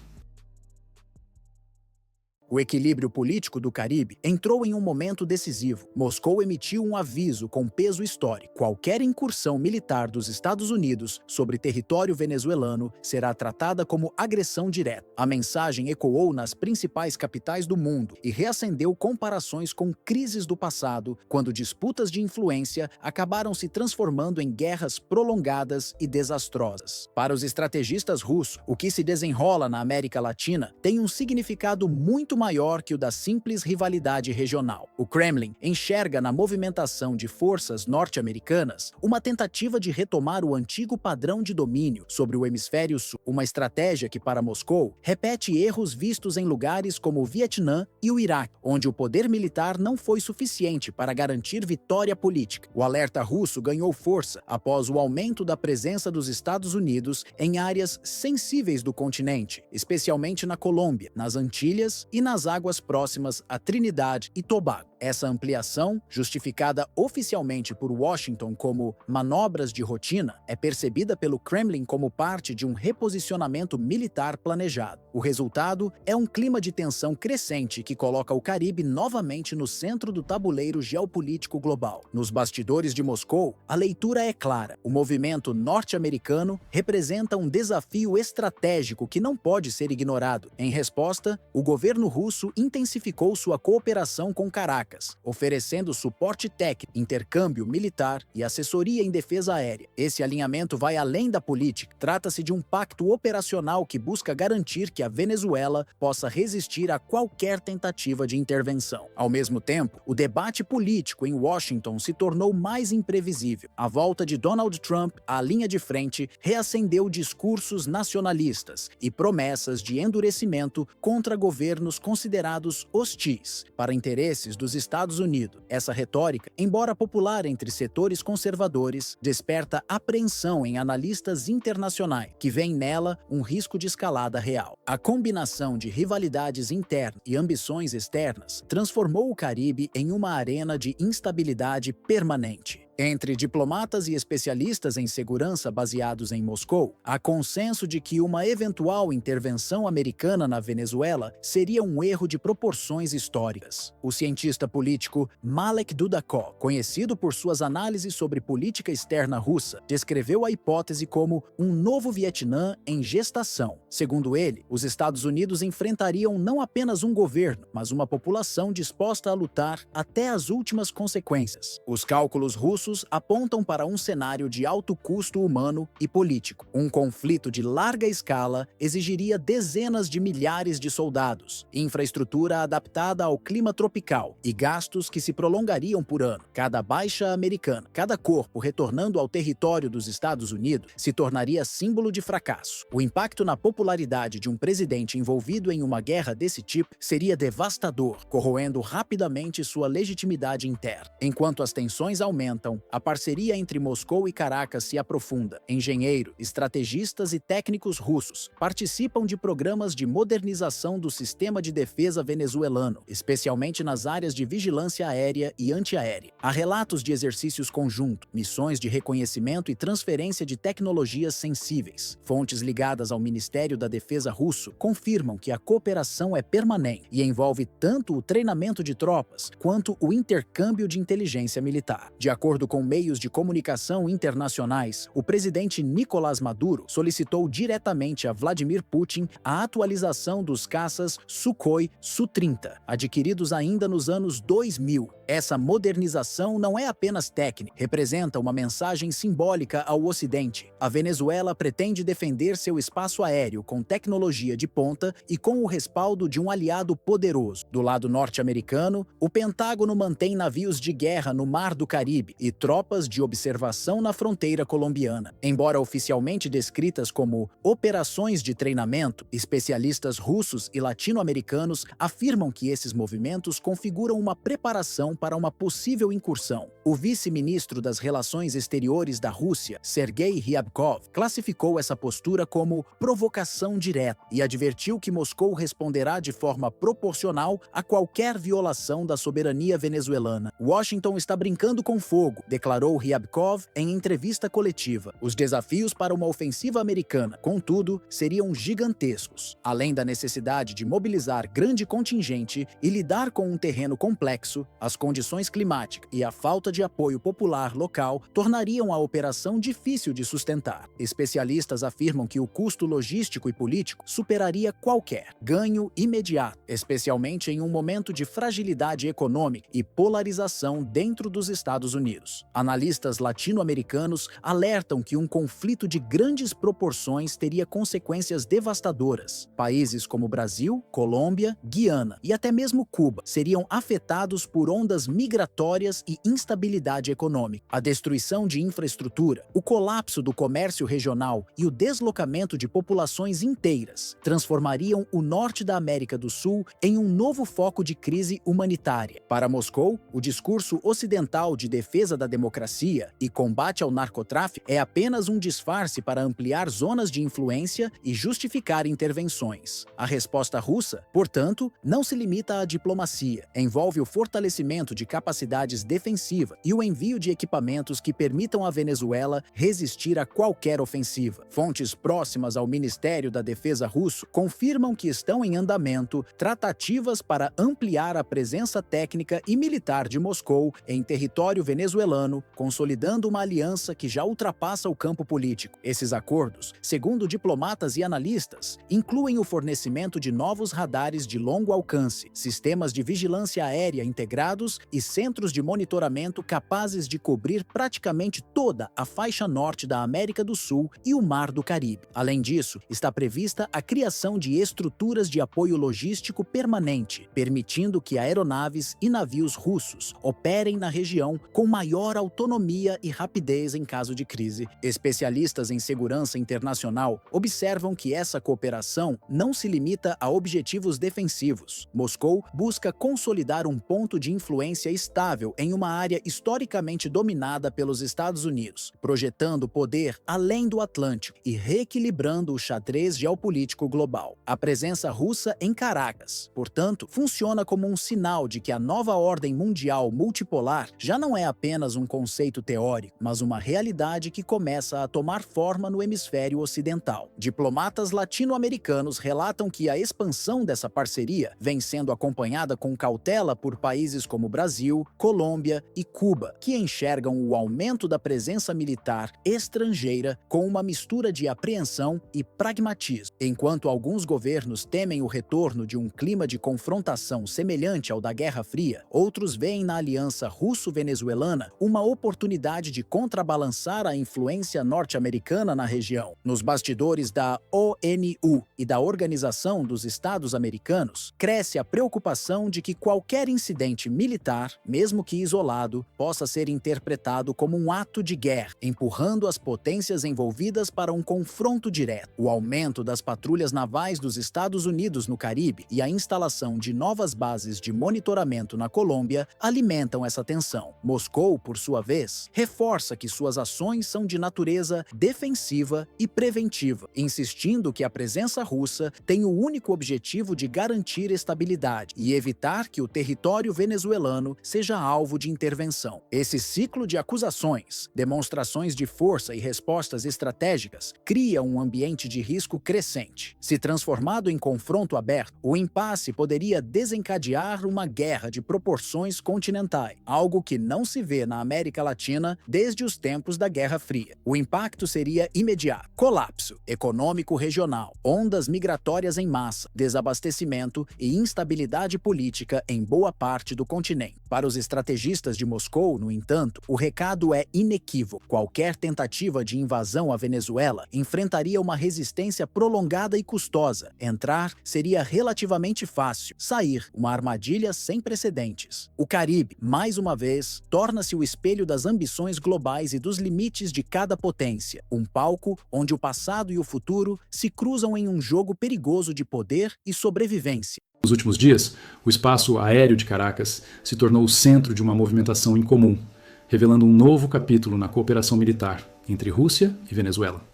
O equilíbrio político do Caribe entrou em um momento decisivo. Moscou emitiu um aviso com peso histórico. Qualquer incursão militar dos Estados Unidos sobre território venezuelano será tratada como agressão direta. A mensagem ecoou nas principais capitais do mundo e reacendeu comparações com crises do passado, quando disputas de influência acabaram se transformando em guerras prolongadas e desastrosas. Para os estrategistas russos, o que se desenrola na América Latina tem um significado muito maior que o da simples rivalidade regional. O Kremlin enxerga na movimentação de forças norte-americanas uma tentativa de retomar o antigo padrão de domínio sobre o hemisfério sul, uma estratégia que, para Moscou, repete erros vistos em lugares como o Vietnã e o Iraque, onde o poder militar não foi suficiente para garantir vitória política. O alerta russo ganhou força após o aumento da presença dos Estados Unidos em áreas sensíveis do continente, especialmente na Colômbia, nas Antilhas e nas águas próximas a Trinidad e Tobago. Essa ampliação, justificada oficialmente por Washington como manobras de rotina, é percebida pelo Kremlin como parte de um reposicionamento militar planejado. O resultado é um clima de tensão crescente que coloca o Caribe novamente no centro do tabuleiro geopolítico global. Nos bastidores de Moscou, a leitura é clara. O movimento norte-americano representa um desafio estratégico que não pode ser ignorado. Em resposta, o governo russo intensificou sua cooperação com Caracas, oferecendo suporte técnico, intercâmbio militar e assessoria em defesa aérea. Esse alinhamento vai além da política. Trata-se de um pacto operacional que busca garantir que a Venezuela possa resistir a qualquer tentativa de intervenção. Ao mesmo tempo, o debate político em Washington se tornou mais imprevisível. A volta de Donald Trump à linha de frente reacendeu discursos nacionalistas e promessas de endurecimento contra governos considerados hostis para interesses dos Estados Unidos. Essa retórica, embora popular entre setores conservadores, desperta apreensão em analistas internacionais, que veem nela um risco de escalada real. A combinação de rivalidades internas e ambições externas transformou o Caribe em uma arena de instabilidade permanente. Entre diplomatas e especialistas em segurança baseados em Moscou, há consenso de que uma eventual intervenção americana na Venezuela seria um erro de proporções históricas. O cientista político Malek Dudakov, conhecido por suas análises sobre política externa russa, descreveu a hipótese como um novo Vietnã em gestação. Segundo ele, os Estados Unidos enfrentariam não apenas um governo, mas uma população disposta a lutar até as últimas consequências. Os cálculos russos apontam para um cenário de alto custo humano e político. Um conflito de larga escala exigiria dezenas de milhares de soldados, infraestrutura adaptada ao clima tropical e gastos que se prolongariam por ano. Cada baixa americana, cada corpo retornando ao território dos Estados Unidos se tornaria símbolo de fracasso. O impacto na popularidade de um presidente envolvido em uma guerra desse tipo seria devastador, corroendo rapidamente sua legitimidade interna. Enquanto as tensões aumentam, a parceria entre Moscou e Caracas se aprofunda. Engenheiros, estrategistas e técnicos russos participam de programas de modernização do sistema de defesa venezuelano, especialmente nas áreas de vigilância aérea e antiaérea. Há relatos de exercícios conjuntos, missões de reconhecimento e transferência de tecnologias sensíveis. Fontes ligadas ao Ministério da Defesa russo confirmam que a cooperação é permanente e envolve tanto o treinamento de tropas quanto o intercâmbio de inteligência militar. De acordo com meios de comunicação internacionais, o presidente Nicolás Maduro solicitou diretamente a Vladimir Putin a atualização dos caças Sukhoi Su-30, adquiridos ainda nos anos 2000. Essa modernização não é apenas técnica, representa uma mensagem simbólica ao Ocidente. A Venezuela pretende defender seu espaço aéreo com tecnologia de ponta e com o respaldo de um aliado poderoso. Do lado norte-americano, o Pentágono mantém navios de guerra no Mar do Caribe e tropas de observação na fronteira colombiana. Embora oficialmente descritas como operações de treinamento, especialistas russos e latino-americanos afirmam que esses movimentos configuram uma preparação para uma possível incursão. O vice-ministro das Relações Exteriores da Rússia, Sergei Ryabkov, classificou essa postura como provocação direta e advertiu que Moscou responderá de forma proporcional a qualquer violação da soberania venezuelana. Washington está brincando com fogo, inimigo, declarou Ryabkov em entrevista coletiva. Os desafios para uma ofensiva americana, contudo, seriam gigantescos. Além da necessidade de mobilizar grande contingente e lidar com um terreno complexo, as condições climáticas e a falta de apoio popular local tornariam a operação difícil de sustentar. Especialistas afirmam que o custo logístico e político superaria qualquer ganho imediato, especialmente em um momento de fragilidade econômica e polarização dentro dos Estados Unidos. Analistas latino-americanos alertam que um conflito de grandes proporções teria consequências devastadoras. Países como Brasil, Colômbia, Guiana e até mesmo Cuba seriam afetados por ondas migratórias e instabilidade econômica. A destruição de infraestrutura, o colapso do comércio regional e o deslocamento de populações inteiras transformariam o norte da América do Sul em um novo foco de crise humanitária. Para Moscou, o discurso ocidental de defesa da democracia e combate ao narcotráfico é apenas um disfarce para ampliar zonas de influência e justificar intervenções. A resposta russa, portanto, não se limita à diplomacia. Envolve o fortalecimento de capacidades defensivas e o envio de equipamentos que permitam à Venezuela resistir a qualquer ofensiva. Fontes próximas ao Ministério da Defesa russo confirmam que estão em andamento tratativas para ampliar a presença técnica e militar de Moscou em território venezuelano, consolidando uma aliança que já ultrapassa o campo político. Esses acordos, segundo diplomatas e analistas, incluem o fornecimento de novos radares de longo alcance, sistemas de vigilância aérea integrados e centros de monitoramento capazes de cobrir praticamente toda a faixa norte da América do Sul e o Mar do Caribe. Além disso, está prevista a criação de estruturas de apoio logístico permanente, permitindo que aeronaves e navios russos operem na região com maior autonomia e rapidez em caso de crise. Especialistas em segurança internacional observam que essa cooperação não se limita a objetivos defensivos. Moscou busca consolidar um ponto de influência estável em uma área historicamente dominada pelos Estados Unidos, projetando poder além do Atlântico e reequilibrando o xadrez geopolítico global. A presença russa em Caracas, portanto, funciona como um sinal de que a nova ordem mundial multipolar já não é apenas um conceito teórico, mas uma realidade que começa a tomar forma no hemisfério ocidental. Diplomatas latino-americanos relatam que a expansão dessa parceria vem sendo acompanhada com cautela por países como Brasil, Colômbia e Cuba, que enxergam o aumento da presença militar estrangeira com uma mistura de apreensão e pragmatismo. Enquanto alguns governos temem o retorno de um clima de confrontação semelhante ao da Guerra Fria, outros veem na aliança russo-venezuelana uma oportunidade de contrabalançar a influência norte-americana na região. Nos bastidores da ONU e da Organização dos Estados Americanos, cresce a preocupação de que qualquer incidente militar, mesmo que isolado, possa ser interpretado como um ato de guerra, empurrando as potências envolvidas para um confronto direto. O aumento das patrulhas navais dos Estados Unidos no Caribe e a instalação de novas bases de monitoramento na Colômbia alimentam essa tensão. Moscou, por sua vez, reforça que suas ações são de natureza defensiva e preventiva, insistindo que a presença russa tem o único objetivo de garantir estabilidade e evitar que o território venezuelano seja alvo de intervenção. Esse ciclo de acusações, demonstrações de força e respostas estratégicas cria um ambiente de risco crescente. Se transformado em confronto aberto, o impasse poderia desencadear uma guerra de proporções continentais, algo que não se vê na América Latina desde os tempos da Guerra Fria. O impacto seria imediato: colapso econômico regional, ondas migratórias em massa, desabastecimento e instabilidade política em boa parte do continente. Para os estrategistas de Moscou, no entanto, o recado é inequívoco. Qualquer tentativa de invasão à Venezuela enfrentaria uma resistência prolongada e custosa. Entrar seria relativamente fácil, sair uma armadilha sem precedentes. O Caribe, mais uma vez, torna-se o espelho das ambições globais e dos limites de cada potência, um palco onde o passado e o futuro se cruzam em um jogo perigoso de poder e sobrevivência. Nos últimos dias, o espaço aéreo de Caracas se tornou o centro de uma movimentação incomum, revelando um novo capítulo na cooperação militar entre Rússia e Venezuela.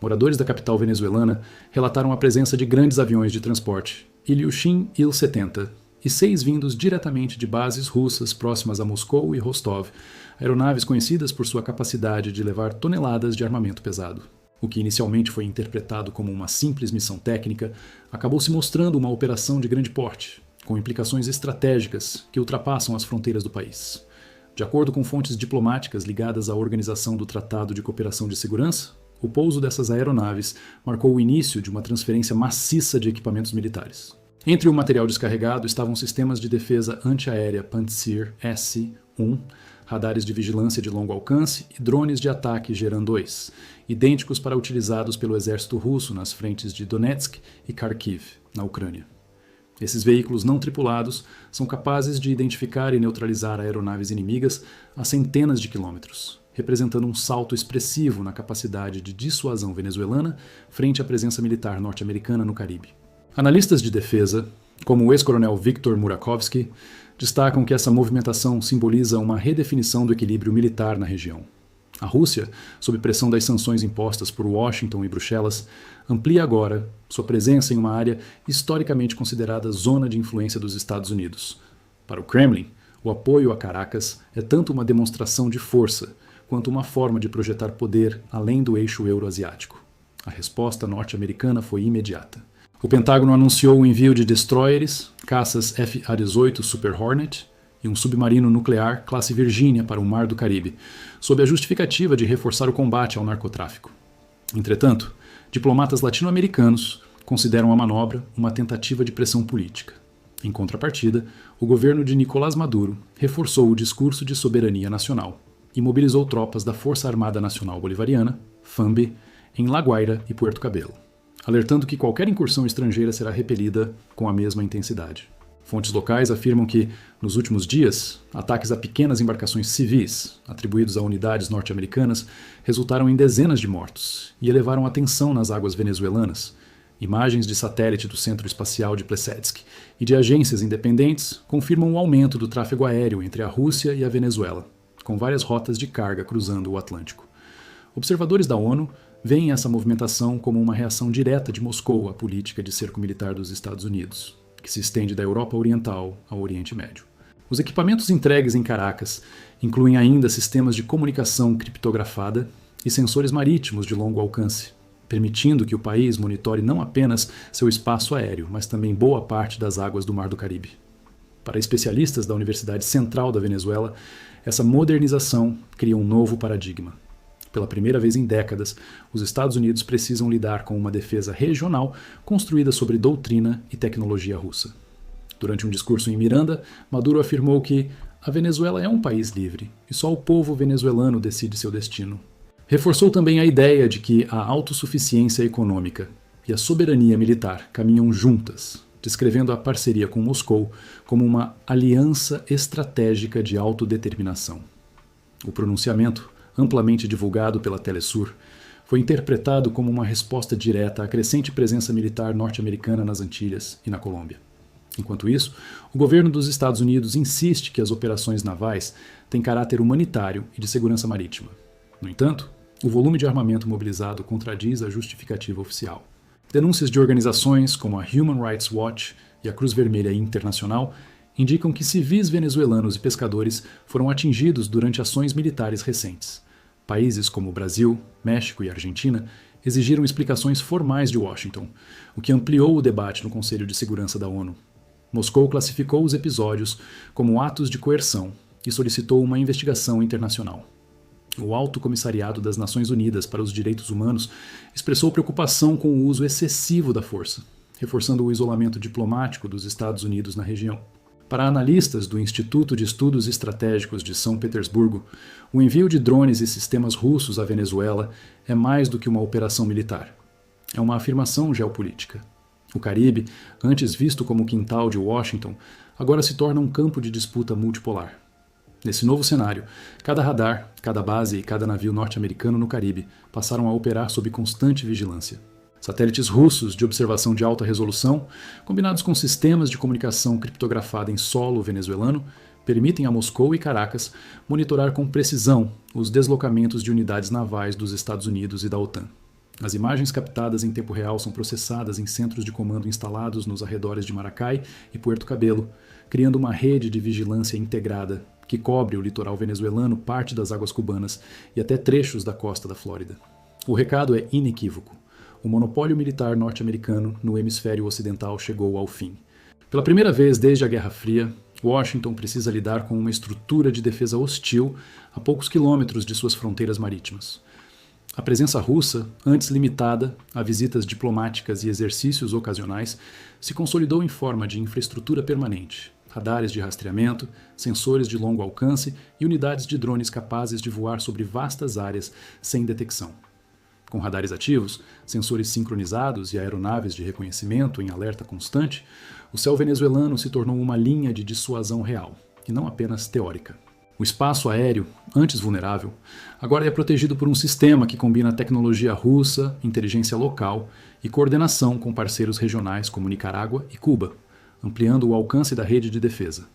Moradores da capital venezuelana relataram a presença de grandes aviões de transporte, Ilyushin Il-70, e 6 vindos diretamente de bases russas próximas a Moscou e Rostov, aeronaves conhecidas por sua capacidade de levar toneladas de armamento pesado. O que inicialmente foi interpretado como uma simples missão técnica, acabou se mostrando uma operação de grande porte, com implicações estratégicas que ultrapassam as fronteiras do país. De acordo com fontes diplomáticas ligadas à Organização do Tratado de Cooperação de Segurança, o pouso dessas aeronaves marcou o início de uma transferência maciça de equipamentos militares. Entre o material descarregado estavam sistemas de defesa antiaérea Pantsir S-1, radares de vigilância de longo alcance e drones de ataque Geran-2, idênticos para utilizados pelo exército russo nas frentes de Donetsk e Kharkiv, na Ucrânia. Esses veículos não tripulados são capazes de identificar e neutralizar aeronaves inimigas a centenas de quilômetros, representando um salto expressivo na capacidade de dissuasão venezuelana frente à presença militar norte-americana no Caribe. Analistas de defesa, como o ex-coronel Viktor Murakovsky, destacam que essa movimentação simboliza uma redefinição do equilíbrio militar na região. A Rússia, sob pressão das sanções impostas por Washington e Bruxelas, amplia agora sua presença em uma área historicamente considerada zona de influência dos Estados Unidos. Para o Kremlin, o apoio a Caracas é tanto uma demonstração de força quanto uma forma de projetar poder além do eixo euroasiático. A resposta norte-americana foi imediata. O Pentágono anunciou o envio de destroyers, caças F-A-18 Super Hornet e um submarino nuclear classe Virginia para o Mar do Caribe, sob a justificativa de reforçar o combate ao narcotráfico. Entretanto, diplomatas latino-americanos consideram a manobra uma tentativa de pressão política. Em contrapartida, o governo de Nicolás Maduro reforçou o discurso de soberania nacional e mobilizou tropas da Força Armada Nacional Bolivariana, FAMB, em La Guaira e Puerto Cabello, alertando que qualquer incursão estrangeira será repelida com a mesma intensidade. Fontes locais afirmam que, nos últimos dias, ataques a pequenas embarcações civis, atribuídos a unidades norte-americanas, resultaram em dezenas de mortos e elevaram a tensão nas águas venezuelanas. Imagens de satélite do Centro Espacial de Plesetsk e de agências independentes confirmam o aumento do tráfego aéreo entre a Rússia e a Venezuela, com várias rotas de carga cruzando o Atlântico. Observadores da ONU veem essa movimentação como uma reação direta de Moscou à política de cerco militar dos Estados Unidos, que se estende da Europa Oriental ao Oriente Médio. Os equipamentos entregues em Caracas incluem ainda sistemas de comunicação criptografada e sensores marítimos de longo alcance, permitindo que o país monitore não apenas seu espaço aéreo, mas também boa parte das águas do Mar do Caribe. Para especialistas da Universidade Central da Venezuela, essa modernização cria um novo paradigma. Pela primeira vez em décadas, os Estados Unidos precisam lidar com uma defesa regional construída sobre doutrina e tecnologia russa. Durante um discurso em Miranda, Maduro afirmou que a Venezuela é um país livre e só o povo venezuelano decide seu destino. Reforçou também a ideia de que a autossuficiência econômica e a soberania militar caminham juntas, descrevendo a parceria com Moscou como uma aliança estratégica de autodeterminação. O pronunciamento, amplamente divulgado pela Telesur, foi interpretado como uma resposta direta à crescente presença militar norte-americana nas Antilhas e na Colômbia. Enquanto isso, o governo dos Estados Unidos insiste que as operações navais têm caráter humanitário e de segurança marítima. No entanto, o volume de armamento mobilizado contradiz a justificativa oficial. Denúncias de organizações como a Human Rights Watch e a Cruz Vermelha Internacional indicam que civis venezuelanos e pescadores foram atingidos durante ações militares recentes. Países como Brasil, México e Argentina exigiram explicações formais de Washington, o que ampliou o debate no Conselho de Segurança da ONU. Moscou classificou os episódios como atos de coerção e solicitou uma investigação internacional. O Alto Comissariado das Nações Unidas para os Direitos Humanos expressou preocupação com o uso excessivo da força, reforçando o isolamento diplomático dos Estados Unidos na região. Para analistas do Instituto de Estudos Estratégicos de São Petersburgo, o envio de drones e sistemas russos à Venezuela é mais do que uma operação militar. É uma afirmação geopolítica. O Caribe, antes visto como quintal de Washington, agora se torna um campo de disputa multipolar. Nesse novo cenário, cada radar, cada base e cada navio norte-americano no Caribe passaram a operar sob constante vigilância. Satélites russos de observação de alta resolução, combinados com sistemas de comunicação criptografada em solo venezuelano, permitem a Moscou e Caracas monitorar com precisão os deslocamentos de unidades navais dos Estados Unidos e da OTAN. As imagens captadas em tempo real são processadas em centros de comando instalados nos arredores de Maracay e Puerto Cabello, criando uma rede de vigilância integrada que cobre o litoral venezuelano, parte das águas cubanas e até trechos da costa da Flórida. O recado é inequívoco. O monopólio militar norte-americano no hemisfério ocidental chegou ao fim. Pela primeira vez desde a Guerra Fria, Washington precisa lidar com uma estrutura de defesa hostil a poucos quilômetros de suas fronteiras marítimas. A presença russa, antes limitada a visitas diplomáticas e exercícios ocasionais, se consolidou em forma de infraestrutura permanente, radares de rastreamento, sensores de longo alcance e unidades de drones capazes de voar sobre vastas áreas sem detecção. Com radares ativos, sensores sincronizados e aeronaves de reconhecimento em alerta constante, o céu venezuelano se tornou uma linha de dissuasão real, e não apenas teórica. O espaço aéreo, antes vulnerável, agora é protegido por um sistema que combina tecnologia russa, inteligência local e coordenação com parceiros regionais como Nicarágua e Cuba, ampliando o alcance da rede de defesa.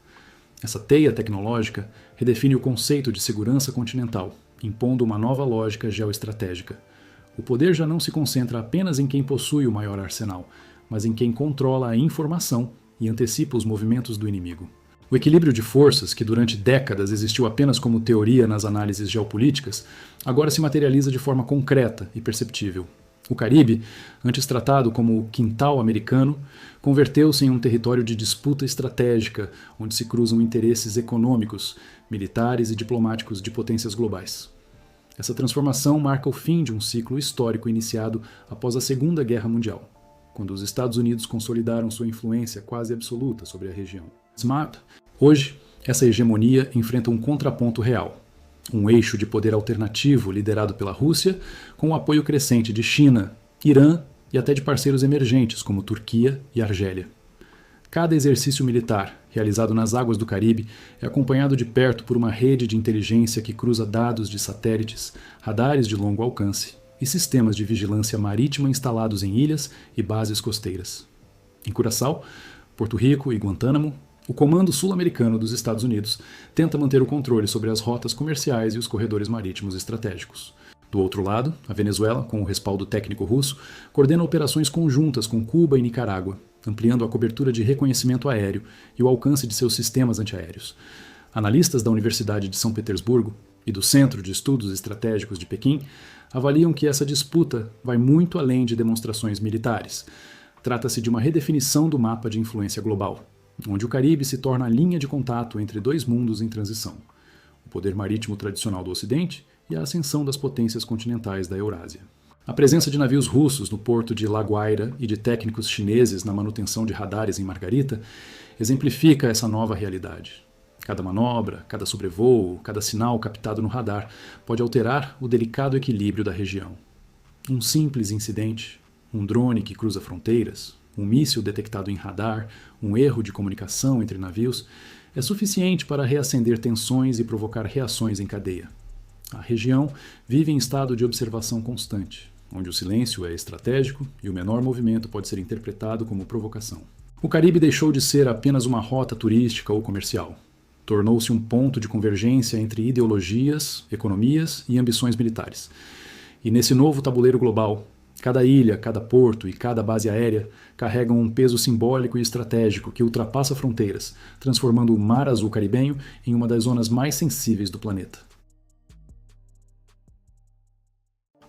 Essa teia tecnológica redefine o conceito de segurança continental, impondo uma nova lógica geoestratégica. O poder já não se concentra apenas em quem possui o maior arsenal, mas em quem controla a informação e antecipa os movimentos do inimigo. O equilíbrio de forças, que durante décadas existiu apenas como teoria nas análises geopolíticas, agora se materializa de forma concreta e perceptível. O Caribe, antes tratado como o quintal americano, converteu-se em um território de disputa estratégica, onde se cruzam interesses econômicos, militares e diplomáticos de potências globais. Essa transformação marca o fim de um ciclo histórico iniciado após a Segunda Guerra Mundial, quando os Estados Unidos consolidaram sua influência quase absoluta sobre a região. Hoje, essa hegemonia enfrenta um contraponto real, um eixo de poder alternativo liderado pela Rússia, com o apoio crescente de China, Irã e até de parceiros emergentes como Turquia e Argélia. Cada exercício militar realizado nas águas do Caribe é acompanhado de perto por uma rede de inteligência que cruza dados de satélites, radares de longo alcance e sistemas de vigilância marítima instalados em ilhas e bases costeiras. Em Curaçao, Porto Rico e Guantánamo, o Comando Sul-Americano dos Estados Unidos tenta manter o controle sobre as rotas comerciais e os corredores marítimos estratégicos. Do outro lado, a Venezuela, com o respaldo técnico russo, coordena operações conjuntas com Cuba e Nicarágua, ampliando a cobertura de reconhecimento aéreo e o alcance de seus sistemas antiaéreos. Analistas da Universidade de São Petersburgo e do Centro de Estudos Estratégicos de Pequim avaliam que essa disputa vai muito além de demonstrações militares. Trata-se de uma redefinição do mapa de influência global, onde o Caribe se torna a linha de contato entre dois mundos em transição: o poder marítimo tradicional do Ocidente e a ascensão das potências continentais da Eurásia. A presença de navios russos no porto de La Guaira e de técnicos chineses na manutenção de radares em Margarita exemplifica essa nova realidade. Cada manobra, cada sobrevoo, cada sinal captado no radar pode alterar o delicado equilíbrio da região. Um simples incidente, um drone que cruza fronteiras, um míssil detectado em radar, um erro de comunicação entre navios, é suficiente para reacender tensões e provocar reações em cadeia. A região vive em estado de observação constante, onde o silêncio é estratégico e o menor movimento pode ser interpretado como provocação. O Caribe deixou de ser apenas uma rota turística ou comercial. Tornou-se um ponto de convergência entre ideologias, economias e ambições militares. E nesse novo tabuleiro global, cada ilha, cada porto e cada base aérea carregam um peso simbólico e estratégico que ultrapassa fronteiras, transformando o Mar Azul caribenho em uma das zonas mais sensíveis do planeta.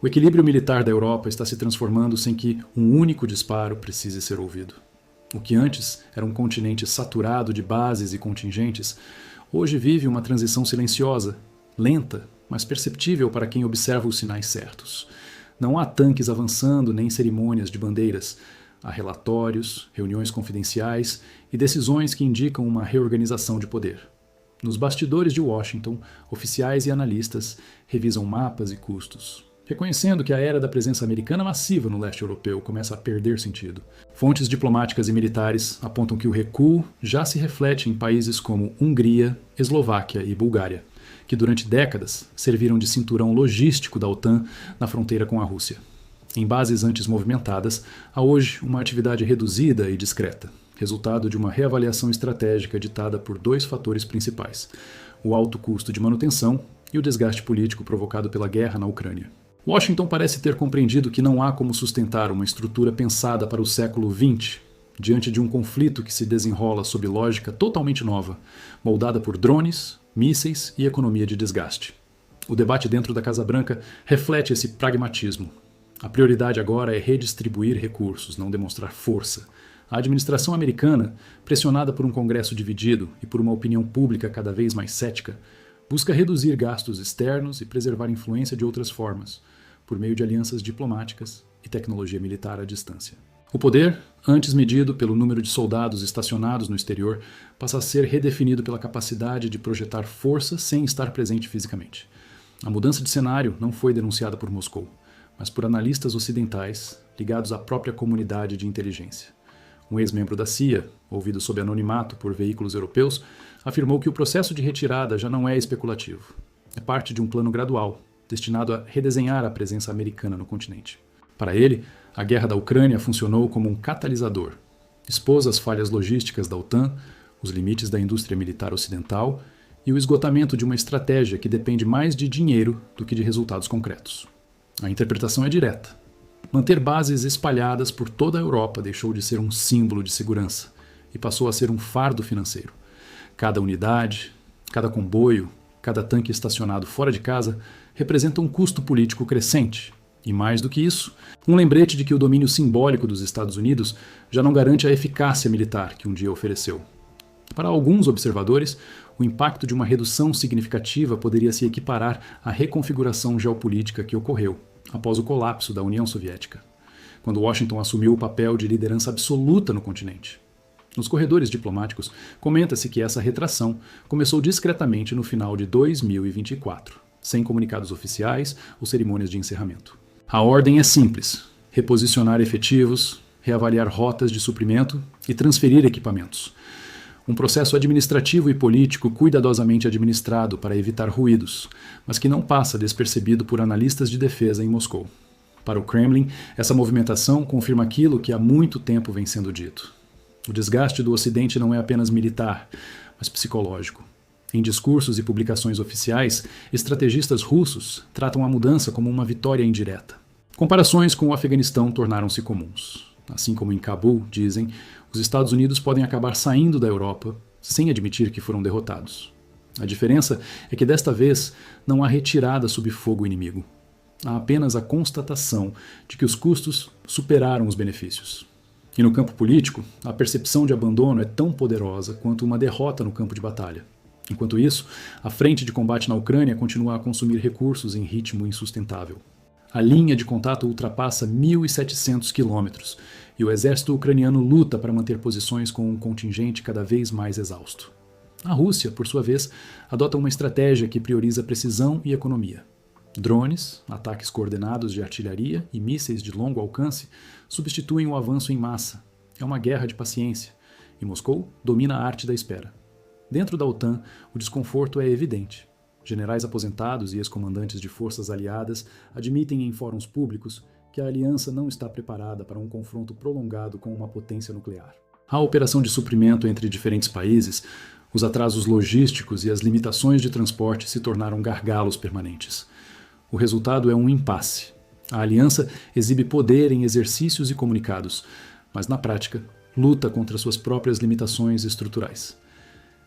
O equilíbrio militar da Europa está se transformando sem que um único disparo precise ser ouvido. O que antes era um continente saturado de bases e contingentes, hoje vive uma transição silenciosa, lenta, mas perceptível para quem observa os sinais certos. Não há tanques avançando nem cerimônias de bandeiras. Há relatórios, reuniões confidenciais e decisões que indicam uma reorganização de poder. Nos bastidores de Washington, oficiais e analistas revisam mapas e custos, reconhecendo que a era da presença americana massiva no leste europeu começa a perder sentido. Fontes diplomáticas e militares apontam que o recuo já se reflete em países como Hungria, Eslováquia e Bulgária, que durante décadas serviram de cinturão logístico da OTAN na fronteira com a Rússia. Em bases antes movimentadas, há hoje uma atividade reduzida e discreta, resultado de uma reavaliação estratégica ditada por dois fatores principais: o alto custo de manutenção e o desgaste político provocado pela guerra na Ucrânia. Washington parece ter compreendido que não há como sustentar uma estrutura pensada para o século XX diante de um conflito que se desenrola sob lógica totalmente nova, moldada por drones, mísseis e economia de desgaste. O debate dentro da Casa Branca reflete esse pragmatismo. A prioridade agora é redistribuir recursos, não demonstrar força. A administração americana, pressionada por um Congresso dividido e por uma opinião pública cada vez mais cética, busca reduzir gastos externos e preservar influência de outras formas, por meio de alianças diplomáticas e tecnologia militar à distância. O poder, antes medido pelo número de soldados estacionados no exterior, passa a ser redefinido pela capacidade de projetar força sem estar presente fisicamente. A mudança de cenário não foi denunciada por Moscou, mas por analistas ocidentais ligados à própria comunidade de inteligência. Um ex-membro da CIA, ouvido sob anonimato por veículos europeus, afirmou que o processo de retirada já não é especulativo. É parte de um plano gradual, destinado a redesenhar a presença americana no continente. Para ele, a guerra da Ucrânia funcionou como um catalisador. Expôs as falhas logísticas da OTAN, os limites da indústria militar ocidental e o esgotamento de uma estratégia que depende mais de dinheiro do que de resultados concretos. A interpretação é direta. Manter bases espalhadas por toda a Europa deixou de ser um símbolo de segurança e passou a ser um fardo financeiro. Cada unidade, cada comboio, cada tanque estacionado fora de casa representa um custo político crescente. E mais do que isso, um lembrete de que o domínio simbólico dos Estados Unidos já não garante a eficácia militar que um dia ofereceu. Para alguns observadores, o impacto de uma redução significativa poderia se equiparar à reconfiguração geopolítica que ocorreu após o colapso da União Soviética, quando Washington assumiu o papel de liderança absoluta no continente. Nos corredores diplomáticos, comenta-se que essa retração começou discretamente no final de 2024, sem comunicados oficiais ou cerimônias de encerramento. A ordem é simples: reposicionar efetivos, reavaliar rotas de suprimento e transferir equipamentos. Um processo administrativo e político cuidadosamente administrado para evitar ruídos, mas que não passa despercebido por analistas de defesa em Moscou. Para o Kremlin, essa movimentação confirma aquilo que há muito tempo vem sendo dito. O desgaste do Ocidente não é apenas militar, mas psicológico. Em discursos e publicações oficiais, estrategistas russos tratam a mudança como uma vitória indireta. Comparações com o Afeganistão tornaram-se comuns. Assim como em Cabul, dizem, os Estados Unidos podem acabar saindo da Europa sem admitir que foram derrotados. A diferença é que desta vez não há retirada sob fogo inimigo. Há apenas a constatação de que os custos superaram os benefícios. E no campo político, a percepção de abandono é tão poderosa quanto uma derrota no campo de batalha. Enquanto isso, a frente de combate na Ucrânia continua a consumir recursos em ritmo insustentável. A linha de contato ultrapassa 1.700 quilômetros e o exército ucraniano luta para manter posições com um contingente cada vez mais exausto. A Rússia, por sua vez, adota uma estratégia que prioriza precisão e economia. Drones, ataques coordenados de artilharia e mísseis de longo alcance substituem o avanço em massa. É uma guerra de paciência, e Moscou domina a arte da espera. Dentro da OTAN, o desconforto é evidente. Generais aposentados e ex-comandantes de forças aliadas admitem em fóruns públicos que a aliança não está preparada para um confronto prolongado com uma potência nuclear. A operação de suprimento entre diferentes países, os atrasos logísticos e as limitações de transporte se tornaram gargalos permanentes. O resultado é um impasse. A aliança exibe poder em exercícios e comunicados, mas na prática luta contra suas próprias limitações estruturais.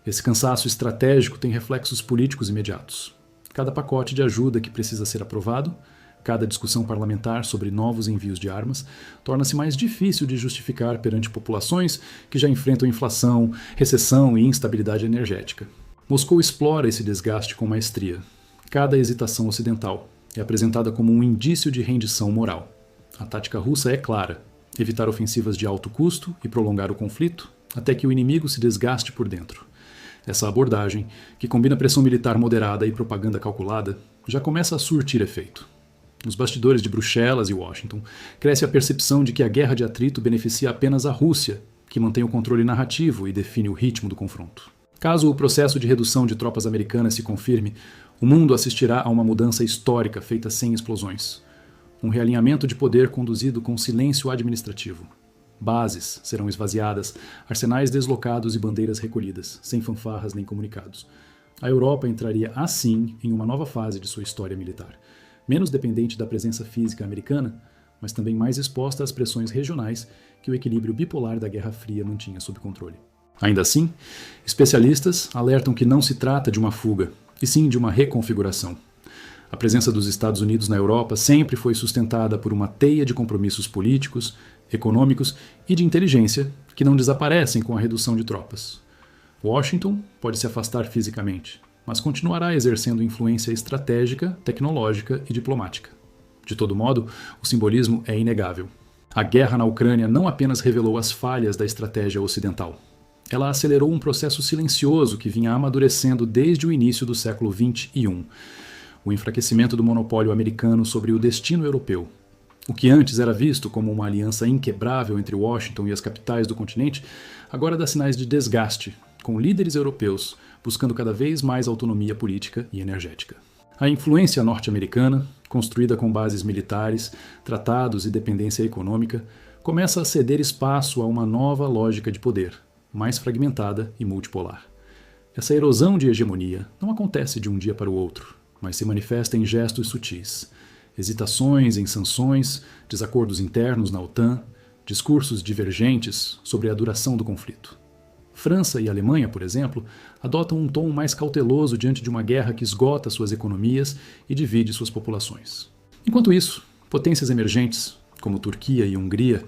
Esse cansaço estratégico tem reflexos políticos imediatos. Cada pacote de ajuda que precisa ser aprovado, cada discussão parlamentar sobre novos envios de armas, torna-se mais difícil de justificar perante populações que já enfrentam inflação, recessão e instabilidade energética. Moscou explora esse desgaste com maestria. Cada hesitação ocidental é apresentada como um indício de rendição moral. A tática russa é clara: evitar ofensivas de alto custo e prolongar o conflito até que o inimigo se desgaste por dentro. Essa abordagem, que combina pressão militar moderada e propaganda calculada, já começa a surtir efeito. Nos bastidores de Bruxelas e Washington, cresce a percepção de que a guerra de atrito beneficia apenas a Rússia, que mantém o controle narrativo e define o ritmo do confronto. Caso o processo de redução de tropas americanas se confirme, o mundo assistirá a uma mudança histórica feita sem explosões. Um realinhamento de poder conduzido com silêncio administrativo. Bases serão esvaziadas, arsenais deslocados e bandeiras recolhidas, sem fanfarras nem comunicados. A Europa entraria assim em uma nova fase de sua história militar, menos dependente da presença física americana, mas também mais exposta às pressões regionais que o equilíbrio bipolar da Guerra Fria mantinha sob controle. Ainda assim, especialistas alertam que não se trata de uma fuga, e sim de uma reconfiguração. A presença dos Estados Unidos na Europa sempre foi sustentada por uma teia de compromissos políticos, econômicos e de inteligência que não desaparecem com a redução de tropas. Washington pode se afastar fisicamente, mas continuará exercendo influência estratégica, tecnológica e diplomática. De todo modo, o simbolismo é inegável. A guerra na Ucrânia não apenas revelou as falhas da estratégia ocidental. Ela acelerou um processo silencioso que vinha amadurecendo desde o início do século XXI, o enfraquecimento do monopólio americano sobre o destino europeu. O que antes era visto como uma aliança inquebrável entre Washington e as capitais do continente, agora dá sinais de desgaste, com líderes europeus buscando cada vez mais autonomia política e energética. A influência norte-americana, construída com bases militares, tratados e dependência econômica, começa a ceder espaço a uma nova lógica de poder, mais fragmentada e multipolar. Essa erosão de hegemonia não acontece de um dia para o outro, mas se manifesta em gestos sutis. Hesitações em sanções, desacordos internos na OTAN, discursos divergentes sobre a duração do conflito. França e Alemanha, por exemplo, adotam um tom mais cauteloso diante de uma guerra que esgota suas economias e divide suas populações. Enquanto isso, potências emergentes, como Turquia e Hungria,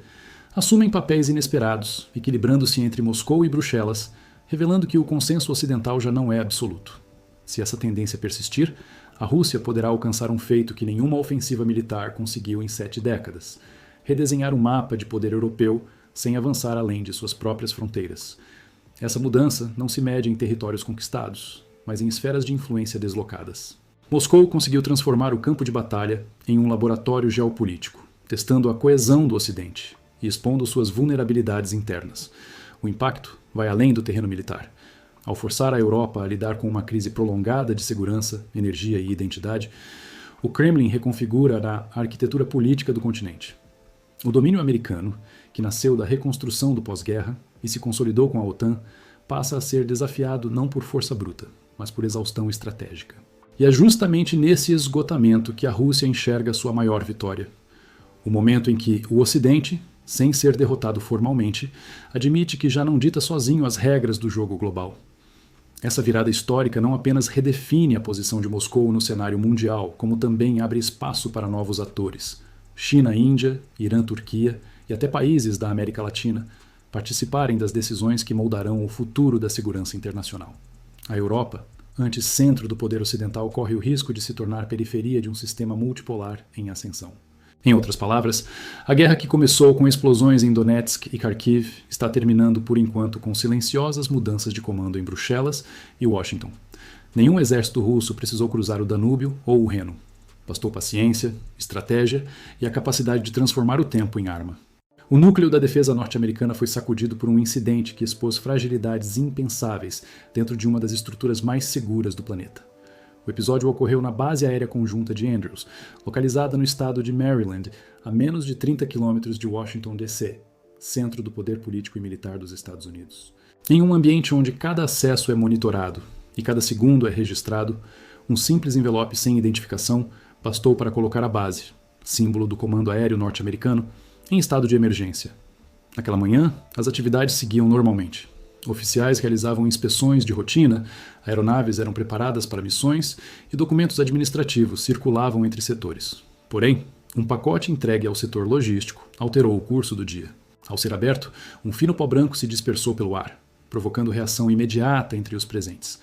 assumem papéis inesperados, equilibrando-se entre Moscou e Bruxelas, revelando que o consenso ocidental já não é absoluto. Se essa tendência persistir, a Rússia poderá alcançar um feito que nenhuma ofensiva militar conseguiu em 7 décadas: redesenhar o mapa de poder europeu sem avançar além de suas próprias fronteiras. Essa mudança não se mede em territórios conquistados, mas em esferas de influência deslocadas. Moscou conseguiu transformar o campo de batalha em um laboratório geopolítico, testando a coesão do Ocidente e expondo suas vulnerabilidades internas. O impacto vai além do terreno militar. Ao forçar a Europa a lidar com uma crise prolongada de segurança, energia e identidade, o Kremlin reconfigura a arquitetura política do continente. O domínio americano, que nasceu da reconstrução do pós-guerra e se consolidou com a OTAN, passa a ser desafiado não por força bruta, mas por exaustão estratégica. E é justamente nesse esgotamento que a Rússia enxerga sua maior vitória. O momento em que o Ocidente, sem ser derrotado formalmente, admite que já não dita sozinho as regras do jogo global. Essa virada histórica não apenas redefine a posição de Moscou no cenário mundial, como também abre espaço para novos atores. China, Índia, Irã, Turquia e até países da América Latina participarem das decisões que moldarão o futuro da segurança internacional. A Europa, antes centro do poder ocidental, corre o risco de se tornar periferia de um sistema multipolar em ascensão. Em outras palavras, a guerra que começou com explosões em Donetsk e Kharkiv está terminando por enquanto com silenciosas mudanças de comando em Bruxelas e Washington. Nenhum exército russo precisou cruzar o Danúbio ou o Reno. Bastou paciência, estratégia e a capacidade de transformar o tempo em arma. O núcleo da defesa norte-americana foi sacudido por um incidente que expôs fragilidades impensáveis dentro de uma das estruturas mais seguras do planeta. O episódio ocorreu na Base Aérea Conjunta de Andrews, localizada no estado de Maryland, a menos de 30 quilômetros de Washington, D.C., centro do poder político e militar dos Estados Unidos. Em um ambiente onde cada acesso é monitorado e cada segundo é registrado, um simples envelope sem identificação bastou para colocar a base, símbolo do Comando Aéreo norte-americano, em estado de emergência. Naquela manhã, as atividades seguiam normalmente. Oficiais realizavam inspeções de rotina, aeronaves eram preparadas para missões e documentos administrativos circulavam entre setores. Porém, um pacote entregue ao setor logístico alterou o curso do dia. Ao ser aberto, um fino pó branco se dispersou pelo ar, provocando reação imediata entre os presentes.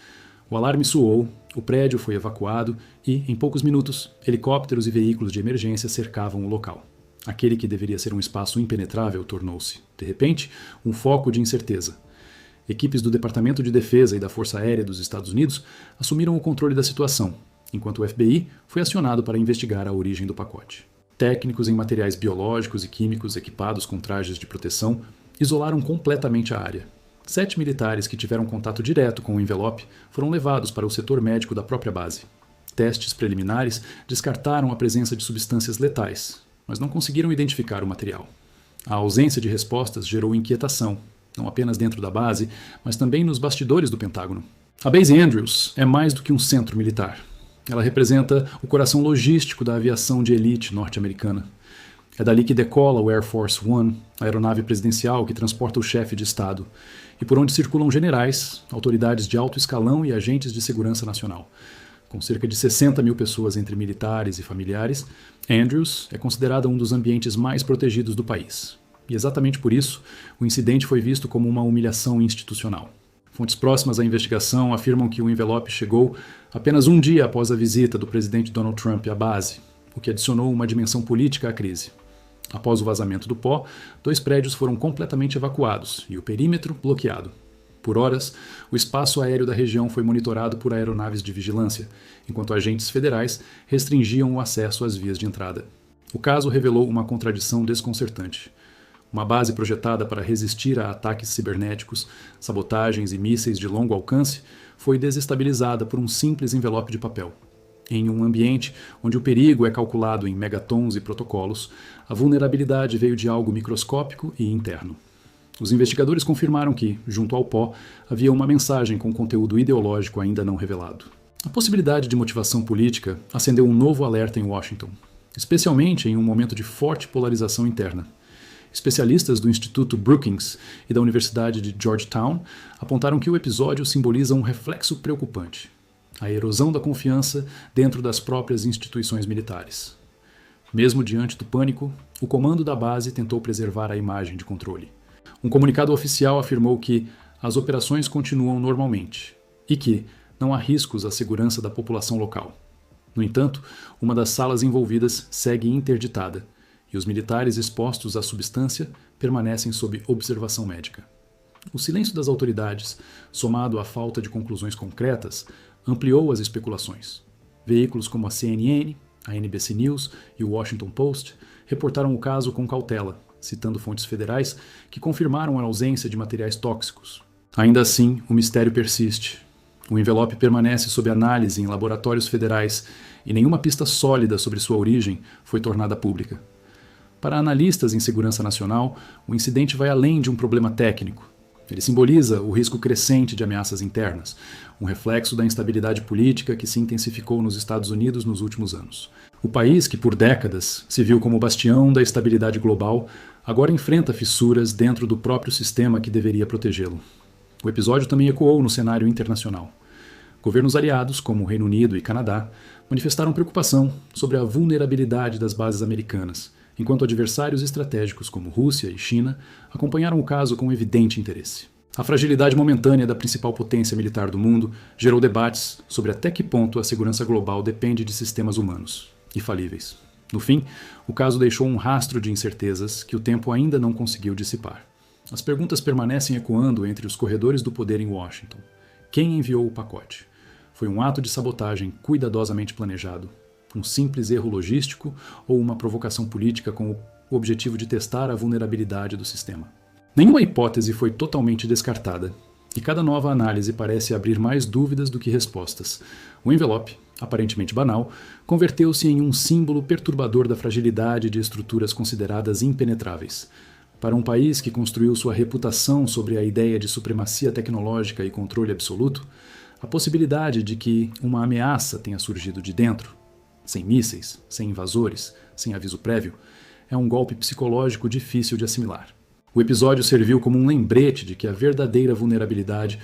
O alarme soou, o prédio foi evacuado e, em poucos minutos, helicópteros e veículos de emergência cercavam o local. Aquele que deveria ser um espaço impenetrável tornou-se, de repente, um foco de incerteza. Equipes do Departamento de Defesa e da Força Aérea dos Estados Unidos assumiram o controle da situação, enquanto o FBI foi acionado para investigar a origem do pacote. Técnicos em materiais biológicos e químicos equipados com trajes de proteção isolaram completamente a área. 7 militares que tiveram contato direto com o envelope foram levados para o setor médico da própria base. Testes preliminares descartaram a presença de substâncias letais, mas não conseguiram identificar o material. A ausência de respostas gerou inquietação, não apenas dentro da base, mas também nos bastidores do Pentágono. A Base Andrews é mais do que um centro militar. Ela representa o coração logístico da aviação de elite norte-americana. É dali que decola o Air Force One, a aeronave presidencial que transporta o chefe de Estado, e por onde circulam generais, autoridades de alto escalão e agentes de segurança nacional. Com cerca de 60 mil pessoas entre militares e familiares, Andrews é considerada um dos ambientes mais protegidos do país. E exatamente por isso, o incidente foi visto como uma humilhação institucional. Fontes próximas à investigação afirmam que o envelope chegou apenas um dia após a visita do presidente Donald Trump à base, o que adicionou uma dimensão política à crise. Após o vazamento do pó, 2 prédios foram completamente evacuados e o perímetro bloqueado. Por horas, o espaço aéreo da região foi monitorado por aeronaves de vigilância, enquanto agentes federais restringiam o acesso às vias de entrada. O caso revelou uma contradição desconcertante. Uma base projetada para resistir a ataques cibernéticos, sabotagens e mísseis de longo alcance foi desestabilizada por um simples envelope de papel. Em um ambiente onde o perigo é calculado em megatons e protocolos, a vulnerabilidade veio de algo microscópico e interno. Os investigadores confirmaram que, junto ao pó, havia uma mensagem com conteúdo ideológico ainda não revelado. A possibilidade de motivação política acendeu um novo alerta em Washington, especialmente em um momento de forte polarização interna. Especialistas do Instituto Brookings e da Universidade de Georgetown apontaram que o episódio simboliza um reflexo preocupante: a erosão da confiança dentro das próprias instituições militares. Mesmo diante do pânico, o comando da base tentou preservar a imagem de controle. Um comunicado oficial afirmou que as operações continuam normalmente e que não há riscos à segurança da população local. No entanto, uma das salas envolvidas segue interditada e os militares expostos à substância permanecem sob observação médica. O silêncio das autoridades, somado à falta de conclusões concretas, ampliou as especulações. Veículos como a CNN, a NBC News e o Washington Post reportaram o caso com cautela, citando fontes federais que confirmaram a ausência de materiais tóxicos. Ainda assim, o mistério persiste. O envelope permanece sob análise em laboratórios federais e nenhuma pista sólida sobre sua origem foi tornada pública. Para analistas em segurança nacional, o incidente vai além de um problema técnico. Ele simboliza o risco crescente de ameaças internas, um reflexo da instabilidade política que se intensificou nos Estados Unidos nos últimos anos. O país, que por décadas se viu como bastião da estabilidade global, agora enfrenta fissuras dentro do próprio sistema que deveria protegê-lo. O episódio também ecoou no cenário internacional. Governos aliados, como o Reino Unido e Canadá, manifestaram preocupação sobre a vulnerabilidade das bases americanas, enquanto adversários estratégicos como Rússia e China acompanharam o caso com evidente interesse. A fragilidade momentânea da principal potência militar do mundo gerou debates sobre até que ponto a segurança global depende de sistemas humanos e falíveis. No fim, o caso deixou um rastro de incertezas que o tempo ainda não conseguiu dissipar. As perguntas permanecem ecoando entre os corredores do poder em Washington. Quem enviou o pacote? Foi um ato de sabotagem cuidadosamente planejado? Um simples erro logístico ou uma provocação política com o objetivo de testar a vulnerabilidade do sistema? Nenhuma hipótese foi totalmente descartada, e cada nova análise parece abrir mais dúvidas do que respostas. O envelope, aparentemente banal, converteu-se em um símbolo perturbador da fragilidade de estruturas consideradas impenetráveis. Para um país que construiu sua reputação sobre a ideia de supremacia tecnológica e controle absoluto, a possibilidade de que uma ameaça tenha surgido de dentro, sem mísseis, sem invasores, sem aviso prévio, é um golpe psicológico difícil de assimilar. O episódio serviu como um lembrete de que a verdadeira vulnerabilidade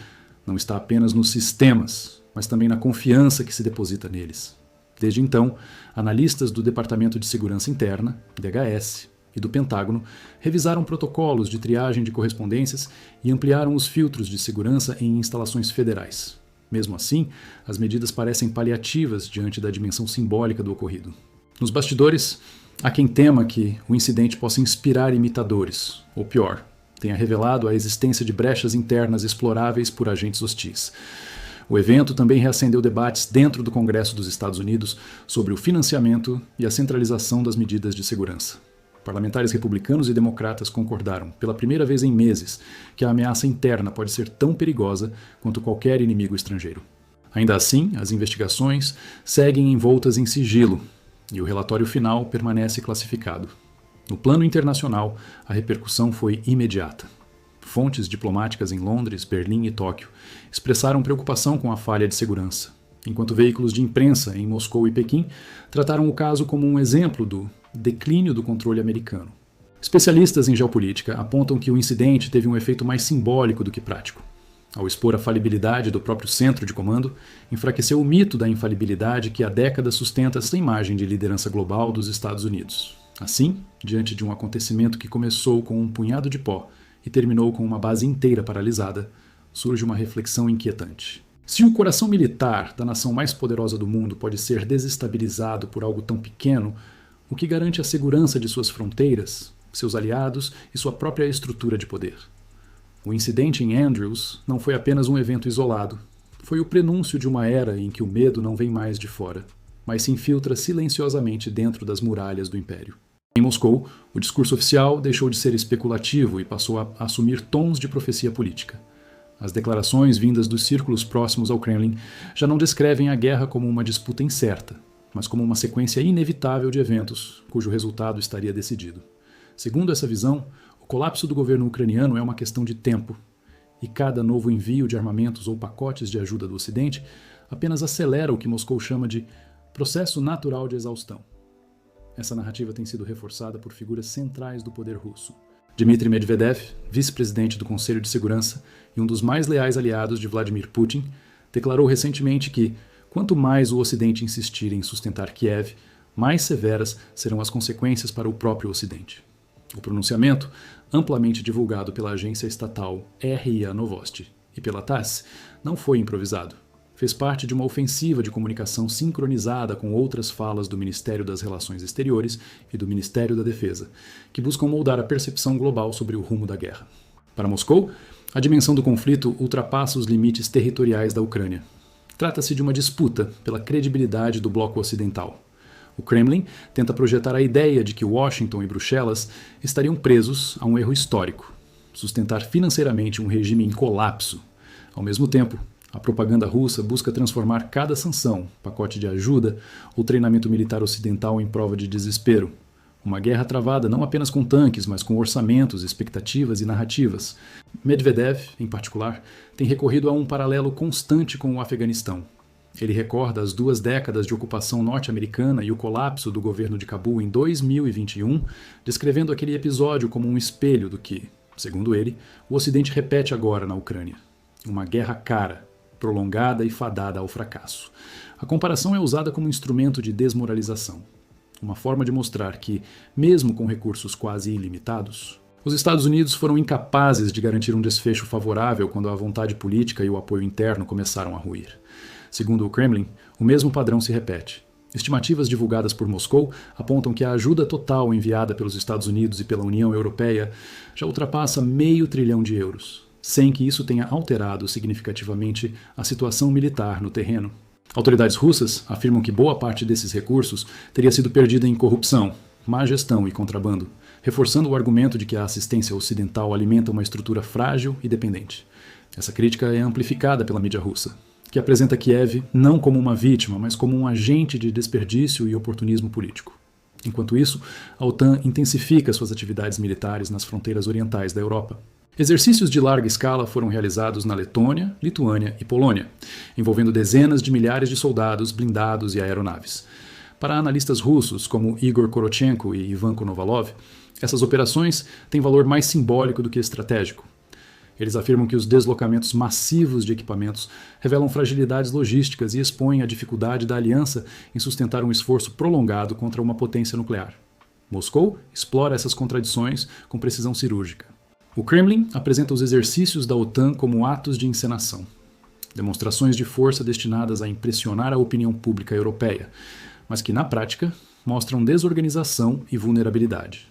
não está apenas nos sistemas, mas também na confiança que se deposita neles. Desde então, analistas do Departamento de Segurança Interna, DHS, e do Pentágono revisaram protocolos de triagem de correspondências e ampliaram os filtros de segurança em instalações federais. Mesmo assim, as medidas parecem paliativas diante da dimensão simbólica do ocorrido. Nos bastidores, há quem tema que o incidente possa inspirar imitadores, ou pior, tenha revelado a existência de brechas internas exploráveis por agentes hostis. O evento também reacendeu debates dentro do Congresso dos Estados Unidos sobre o financiamento e a centralização das medidas de segurança. Parlamentares republicanos e democratas concordaram, pela primeira vez em meses, que a ameaça interna pode ser tão perigosa quanto qualquer inimigo estrangeiro. Ainda assim, as investigações seguem envoltas em sigilo, e o relatório final permanece classificado. No plano internacional, a repercussão foi imediata. Fontes diplomáticas em Londres, Berlim e Tóquio expressaram preocupação com a falha de segurança. enquanto veículos de imprensa em Moscou e Pequim trataram o caso como um exemplo do declínio do controle americano. Especialistas em geopolítica apontam que o incidente teve um efeito mais simbólico do que prático. Ao expor a falibilidade do próprio centro de comando, enfraqueceu o mito da infalibilidade que há décadas sustenta essa imagem de liderança global dos Estados Unidos. Assim, diante de um acontecimento que começou com um punhado de pó e terminou com uma base inteira paralisada, surge uma reflexão inquietante. Se o coração militar da nação mais poderosa do mundo pode ser desestabilizado por algo tão pequeno, o que garante a segurança de suas fronteiras, seus aliados e sua própria estrutura de poder? O incidente em Andrews não foi apenas um evento isolado. Foi o prenúncio de uma era em que o medo não vem mais de fora, mas se infiltra silenciosamente dentro das muralhas do Império. Em Moscou, o discurso oficial deixou de ser especulativo e passou a assumir tons de profecia política. As declarações vindas dos círculos próximos ao Kremlin já não descrevem a guerra como uma disputa incerta, mas como uma sequência inevitável de eventos, cujo resultado estaria decidido. Segundo essa visão, o colapso do governo ucraniano é uma questão de tempo, e cada novo envio de armamentos ou pacotes de ajuda do Ocidente apenas acelera o que Moscou chama de processo natural de exaustão. Essa narrativa tem sido reforçada por figuras centrais do poder russo. Dmitry Medvedev, vice-presidente do Conselho de Segurança e um dos mais leais aliados de Vladimir Putin, declarou recentemente que, quanto mais o Ocidente insistir em sustentar Kiev, mais severas serão as consequências para o próprio Ocidente. O pronunciamento, amplamente divulgado pela agência estatal RIA Novosti e pela TASS, não foi improvisado. Fez parte de uma ofensiva de comunicação sincronizada com outras falas do Ministério das Relações Exteriores e do Ministério da Defesa, que buscam moldar a percepção global sobre o rumo da guerra. Para Moscou, a dimensão do conflito ultrapassa os limites territoriais da Ucrânia. Trata-se de uma disputa pela credibilidade do bloco ocidental. O Kremlin tenta projetar a ideia de que Washington e Bruxelas estariam presos a um erro histórico, sustentar financeiramente um regime em colapso. Ao mesmo tempo, a propaganda russa busca transformar cada sanção, pacote de ajuda ou treinamento militar ocidental em prova de desespero. Uma guerra travada não apenas com tanques, mas com orçamentos, expectativas e narrativas. Medvedev, em particular, tem recorrido a um paralelo constante com o Afeganistão. Ele recorda as 2 décadas de ocupação norte-americana e o colapso do governo de Cabul em 2021, descrevendo aquele episódio como um espelho do que, segundo ele, o Ocidente repete agora na Ucrânia. Uma guerra cara, prolongada e fadada ao fracasso. A comparação é usada como instrumento de desmoralização. Uma forma de mostrar que, mesmo com recursos quase ilimitados, os Estados Unidos foram incapazes de garantir um desfecho favorável quando a vontade política e o apoio interno começaram a ruir. Segundo o Kremlin, o mesmo padrão se repete. Estimativas divulgadas por Moscou apontam que a ajuda total enviada pelos Estados Unidos e pela União Europeia já ultrapassa €500 bilhão, sem que isso tenha alterado significativamente a situação militar no terreno. Autoridades russas afirmam que boa parte desses recursos teria sido perdida em corrupção, má gestão e contrabando, reforçando o argumento de que a assistência ocidental alimenta uma estrutura frágil e dependente. Essa crítica é amplificada pela mídia russa, que apresenta Kiev não como uma vítima, mas como um agente de desperdício e oportunismo político. Enquanto isso, a OTAN intensifica suas atividades militares nas fronteiras orientais da Europa. Exercícios de larga escala foram realizados na Letônia, Lituânia e Polônia, envolvendo dezenas de milhares de soldados, blindados e aeronaves. Para analistas russos como Igor Korotchenko e Ivan Konovalov, essas operações têm valor mais simbólico do que estratégico. Eles afirmam que os deslocamentos massivos de equipamentos revelam fragilidades logísticas e expõem a dificuldade da aliança em sustentar um esforço prolongado contra uma potência nuclear. Moscou explora essas contradições com precisão cirúrgica. O Kremlin apresenta os exercícios da OTAN como atos de encenação, demonstrações de força destinadas a impressionar a opinião pública europeia, mas que, na prática, mostram desorganização e vulnerabilidade.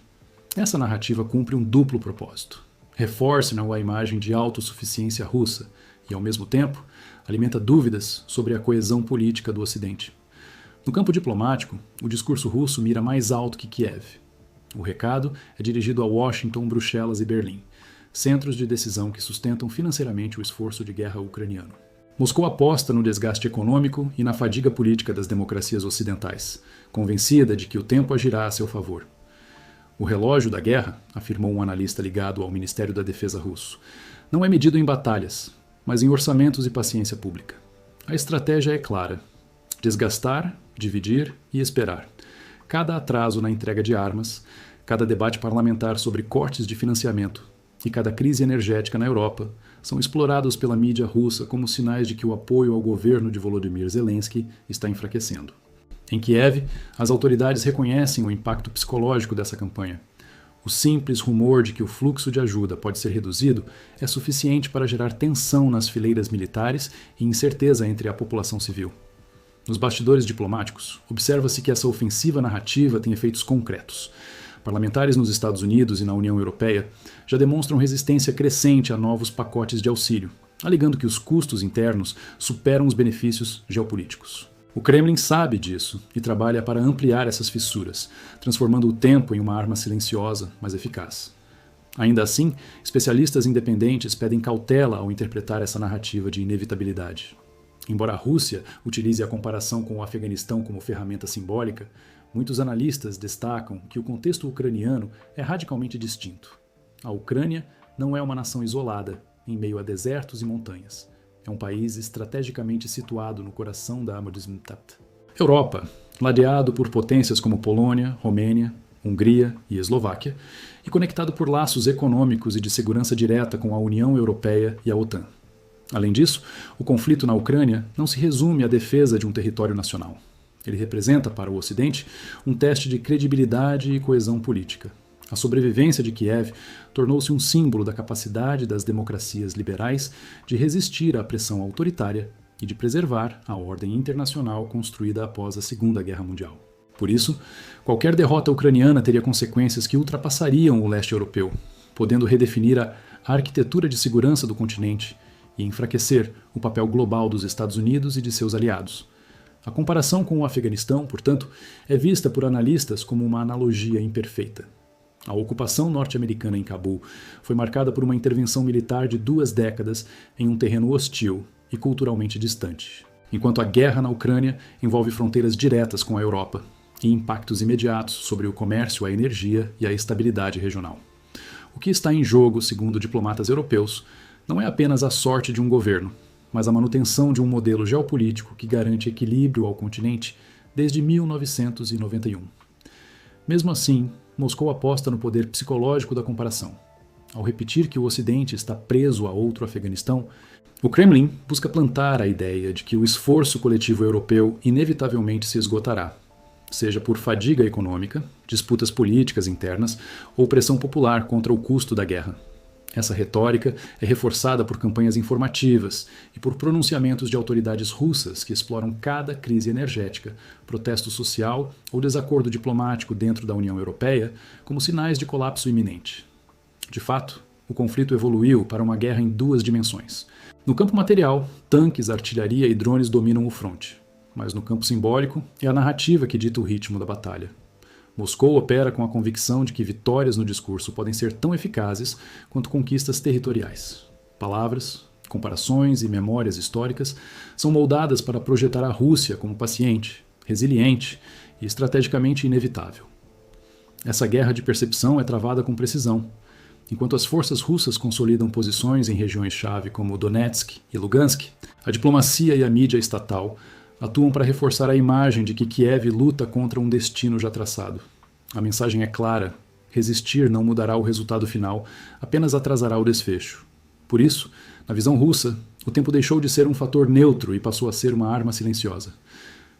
Essa narrativa cumpre um duplo propósito. Reforça a imagem de autossuficiência russa e, ao mesmo tempo, alimenta dúvidas sobre a coesão política do Ocidente. No campo diplomático, o discurso russo mira mais alto que Kiev. O recado é dirigido a Washington, Bruxelas e Berlim, centros de decisão que sustentam financeiramente o esforço de guerra ucraniano. Moscou aposta no desgaste econômico e na fadiga política das democracias ocidentais, convencida de que o tempo agirá a seu favor. O relógio da guerra, afirmou um analista ligado ao Ministério da Defesa russo, não é medido em batalhas, mas em orçamentos e paciência pública. A estratégia é clara: desgastar, dividir e esperar. Cada atraso na entrega de armas, cada debate parlamentar sobre cortes de financiamento e cada crise energética na Europa são explorados pela mídia russa como sinais de que o apoio ao governo de Volodymyr Zelensky está enfraquecendo. Em Kiev, as autoridades reconhecem o impacto psicológico dessa campanha. O simples rumor de que o fluxo de ajuda pode ser reduzido é suficiente para gerar tensão nas fileiras militares e incerteza entre a população civil. Nos bastidores diplomáticos, observa-se que essa ofensiva narrativa tem efeitos concretos. Parlamentares nos Estados Unidos e na União Europeia já demonstram resistência crescente a novos pacotes de auxílio, alegando que os custos internos superam os benefícios geopolíticos. O Kremlin sabe disso e trabalha para ampliar essas fissuras, transformando o tempo em uma arma silenciosa, mas eficaz. Ainda assim, especialistas independentes pedem cautela ao interpretar essa narrativa de inevitabilidade. Embora a Rússia utilize a comparação com o Afeganistão como ferramenta simbólica, muitos analistas destacam que o contexto ucraniano é radicalmente distinto. A Ucrânia não é uma nação isolada, em meio a desertos e montanhas. É um país estrategicamente situado no coração da Amazônia. Europa, ladeado por potências como Polônia, Romênia, Hungria e Eslováquia, e conectado por laços econômicos e de segurança direta com a União Europeia e a OTAN. Além disso, o conflito na Ucrânia não se resume à defesa de um território nacional. Ele representa, para o Ocidente, um teste de credibilidade e coesão política. A sobrevivência de Kiev tornou-se um símbolo da capacidade das democracias liberais de resistir à pressão autoritária e de preservar a ordem internacional construída após a Segunda Guerra Mundial. Por isso, qualquer derrota ucraniana teria consequências que ultrapassariam o leste europeu, podendo redefinir a arquitetura de segurança do continente e enfraquecer o papel global dos Estados Unidos e de seus aliados. A comparação com o Afeganistão, portanto, é vista por analistas como uma analogia imperfeita. A ocupação norte-americana em Cabul foi marcada por uma intervenção militar de 2 décadas em um terreno hostil e culturalmente distante, enquanto a guerra na Ucrânia envolve fronteiras diretas com a Europa e impactos imediatos sobre o comércio, a energia e a estabilidade regional. O que está em jogo, segundo diplomatas europeus, não é apenas a sorte de um governo, mas a manutenção de um modelo geopolítico que garante equilíbrio ao continente desde 1991. Mesmo assim, Moscou aposta no poder psicológico da comparação. Ao repetir que o Ocidente está preso a outro Afeganistão, o Kremlin busca plantar a ideia de que o esforço coletivo europeu inevitavelmente se esgotará, seja por fadiga econômica, disputas políticas internas ou pressão popular contra o custo da guerra. Essa retórica é reforçada por campanhas informativas e por pronunciamentos de autoridades russas que exploram cada crise energética, protesto social ou desacordo diplomático dentro da União Europeia como sinais de colapso iminente. De fato, o conflito evoluiu para uma guerra em 2 dimensões. No campo material, tanques, artilharia e drones dominam o fronte, mas no campo simbólico é a narrativa que dita o ritmo da batalha. Moscou opera com a convicção de que vitórias no discurso podem ser tão eficazes quanto conquistas territoriais. Palavras, comparações e memórias históricas são moldadas para projetar a Rússia como paciente, resiliente e estrategicamente inevitável. Essa guerra de percepção é travada com precisão. Enquanto as forças russas consolidam posições em regiões-chave como Donetsk e Lugansk, a diplomacia e a mídia estatal atuam para reforçar a imagem de que Kiev luta contra um destino já traçado. A mensagem é clara: resistir não mudará o resultado final, apenas atrasará o desfecho. Por isso, na visão russa, o tempo deixou de ser um fator neutro e passou a ser uma arma silenciosa.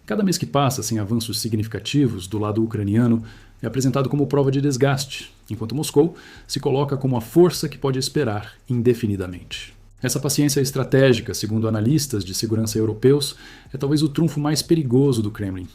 Cada mês que passa sem avanços significativos do lado ucraniano é apresentado como prova de desgaste, enquanto Moscou se coloca como a força que pode esperar indefinidamente. Essa paciência estratégica, segundo analistas de segurança europeus, é talvez o trunfo mais perigoso do Kremlin.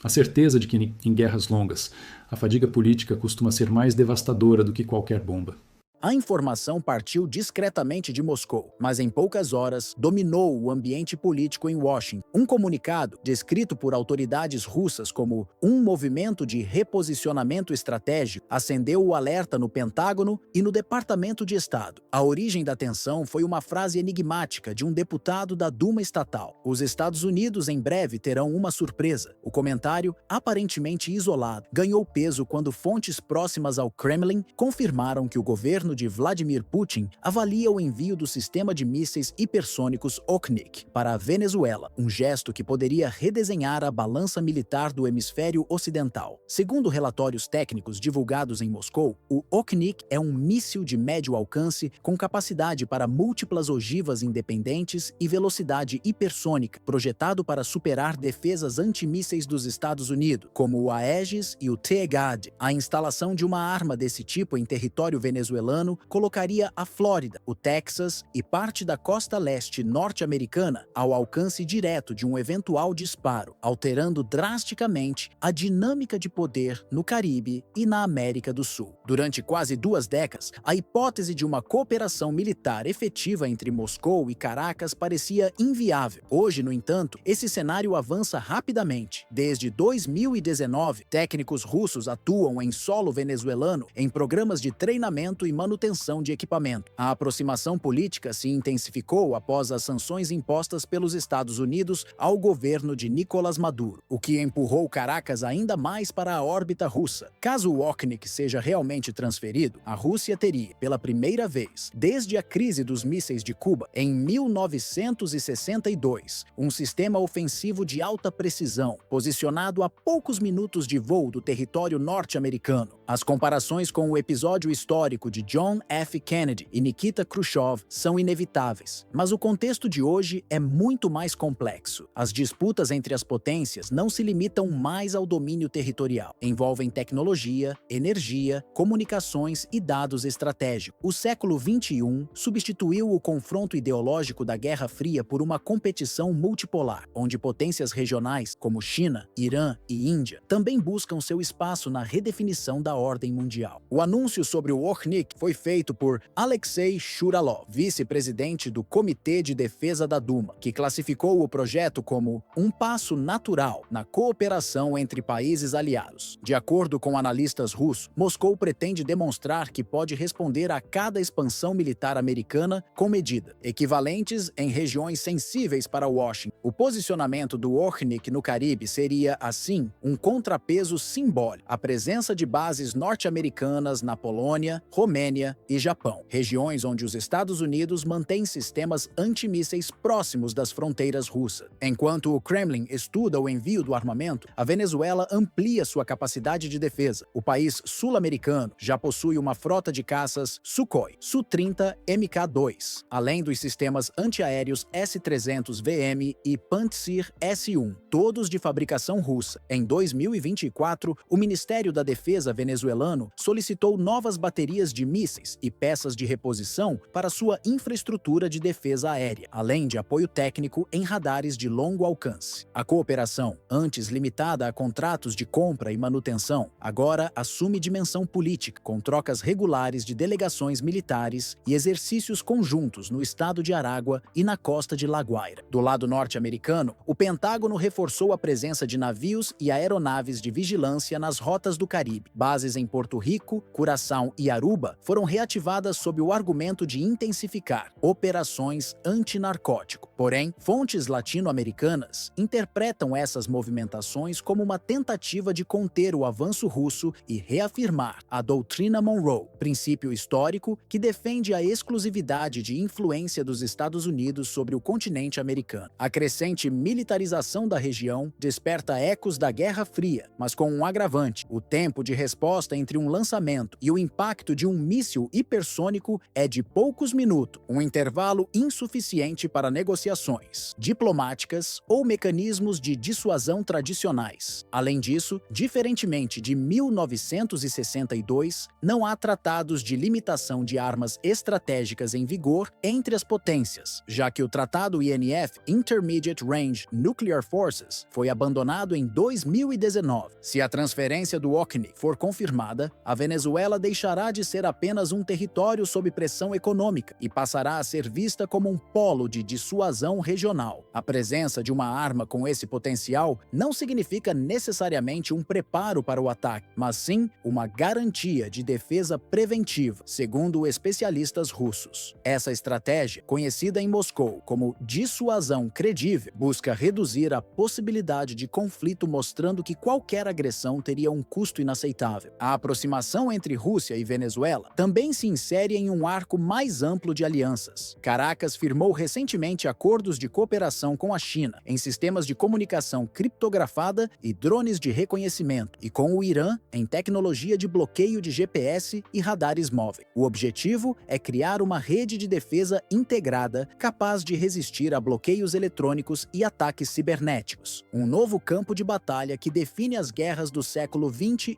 A certeza de que, em guerras longas, a fadiga política costuma ser mais devastadora do que qualquer bomba. A informação partiu discretamente de Moscou, mas em poucas horas dominou o ambiente político em Washington. Um comunicado, descrito por autoridades russas como um movimento de reposicionamento estratégico, acendeu o alerta no Pentágono e no Departamento de Estado. A origem da tensão foi uma frase enigmática de um deputado da Duma estatal. Os Estados Unidos em breve terão uma surpresa. O comentário, aparentemente isolado, ganhou peso quando fontes próximas ao Kremlin confirmaram que o governo governo de Vladimir Putin avalia o envio do sistema de mísseis hipersônicos Okhnik para a Venezuela, um gesto que poderia redesenhar a balança militar do hemisfério ocidental. Segundo relatórios técnicos divulgados em Moscou, o Okhnik é um míssil de médio alcance com capacidade para múltiplas ogivas independentes e velocidade hipersônica, projetado para superar defesas antimísseis dos Estados Unidos, como o Aegis e o THAAD. A instalação de uma arma desse tipo em território venezuelano colocaria a Flórida, o Texas e parte da costa leste norte-americana ao alcance direto de um eventual disparo, alterando drasticamente a dinâmica de poder no Caribe e na América do Sul. Durante quase 2 décadas, a hipótese de uma cooperação militar efetiva entre Moscou e Caracas parecia inviável. Hoje, no entanto, esse cenário avança rapidamente. Desde 2019, técnicos russos atuam em solo venezuelano em programas de treinamento e manutenção de equipamento. A aproximação política se intensificou após as sanções impostas pelos Estados Unidos ao governo de Nicolás Maduro, o que empurrou Caracas ainda mais para a órbita russa. Caso o Okhnik seja realmente transferido, a Rússia teria, pela primeira vez desde a crise dos mísseis de Cuba em 1962, um sistema ofensivo de alta precisão, posicionado a poucos minutos de voo do território norte-americano. As comparações com o episódio histórico de John F. Kennedy e Nikita Khrushchev são inevitáveis, mas o contexto de hoje é muito mais complexo. As disputas entre as potências não se limitam mais ao domínio territorial. Envolvem tecnologia, energia, comunicações e dados estratégicos. O século XXI substituiu o confronto ideológico da Guerra Fria por uma competição multipolar, onde potências regionais, como China, Irã e Índia, também buscam seu espaço na redefinição da ordem mundial. O anúncio sobre o Okhnik foi feito por Alexei Shuralov, vice-presidente do Comitê de Defesa da Duma, que classificou o projeto como um passo natural na cooperação entre países aliados. De acordo com analistas russos, Moscou pretende demonstrar que pode responder a cada expansão militar americana com medidas equivalentes em regiões sensíveis para Washington. O posicionamento do Okhnik no Caribe seria, assim, um contrapeso simbólico à presença de bases norte-americanas na Polônia, Romênia e Japão, regiões onde os Estados Unidos mantêm sistemas antimísseis próximos das fronteiras russas. Enquanto o Kremlin estuda o envio do armamento, a Venezuela amplia sua capacidade de defesa. O país sul-americano já possui uma frota de caças Sukhoi Su-30 Mk2, além dos sistemas antiaéreos S-300VM e Pantsir S-1, todos de fabricação russa. Em 2024, o Ministério da Defesa venezuelano solicitou novas baterias de mísseis e peças de reposição para sua infraestrutura de defesa aérea, além de apoio técnico em radares de longo alcance. A cooperação, antes limitada a contratos de compra e manutenção, agora assume dimensão política, com trocas regulares de delegações militares e exercícios conjuntos no estado de Aragua e na costa de La Guaira. Do lado norte-americano, o Pentágono reforçou a presença de navios e aeronaves de vigilância nas rotas do Caribe. Bases em Porto Rico, Curaçao e Aruba foram reativadas sob o argumento de intensificar operações antinarcótico. Porém, fontes latino-americanas interpretam essas movimentações como uma tentativa de conter o avanço russo e reafirmar a doutrina Monroe, princípio histórico que defende a exclusividade de influência dos Estados Unidos sobre o continente americano. A crescente militarização da região desperta ecos da Guerra Fria, mas com um agravante: o tempo de resposta entre um lançamento e o impacto de um míssil hipersônico é de poucos minutos, um intervalo insuficiente para negociações diplomáticas ou mecanismos de dissuasão tradicionais. Além disso, diferentemente de 1962, não há tratados de limitação de armas estratégicas em vigor entre as potências, já que o Tratado INF Intermediate Range Nuclear Forces foi abandonado em 2019. Se a transferência do Okhnik for confirmada, a Venezuela deixará de ser apenas um território sob pressão econômica e passará a ser vista como um polo de dissuasão regional. A presença de uma arma com esse potencial não significa necessariamente um preparo para o ataque, mas sim uma garantia de defesa preventiva, segundo especialistas russos. Essa estratégia, conhecida em Moscou como dissuasão credível, busca reduzir a possibilidade de conflito, mostrando que qualquer agressão teria um custo inaceitável. A aproximação entre Rússia e Venezuela também se insere em um arco mais amplo de alianças. Caracas firmou recentemente acordos de cooperação com a China em sistemas de comunicação criptografada e drones de reconhecimento, e com o Irã em tecnologia de bloqueio de GPS e radares móveis. O objetivo é criar uma rede de defesa integrada capaz de resistir a bloqueios eletrônicos e ataques cibernéticos, um novo campo de batalha que define as guerras do século XXI.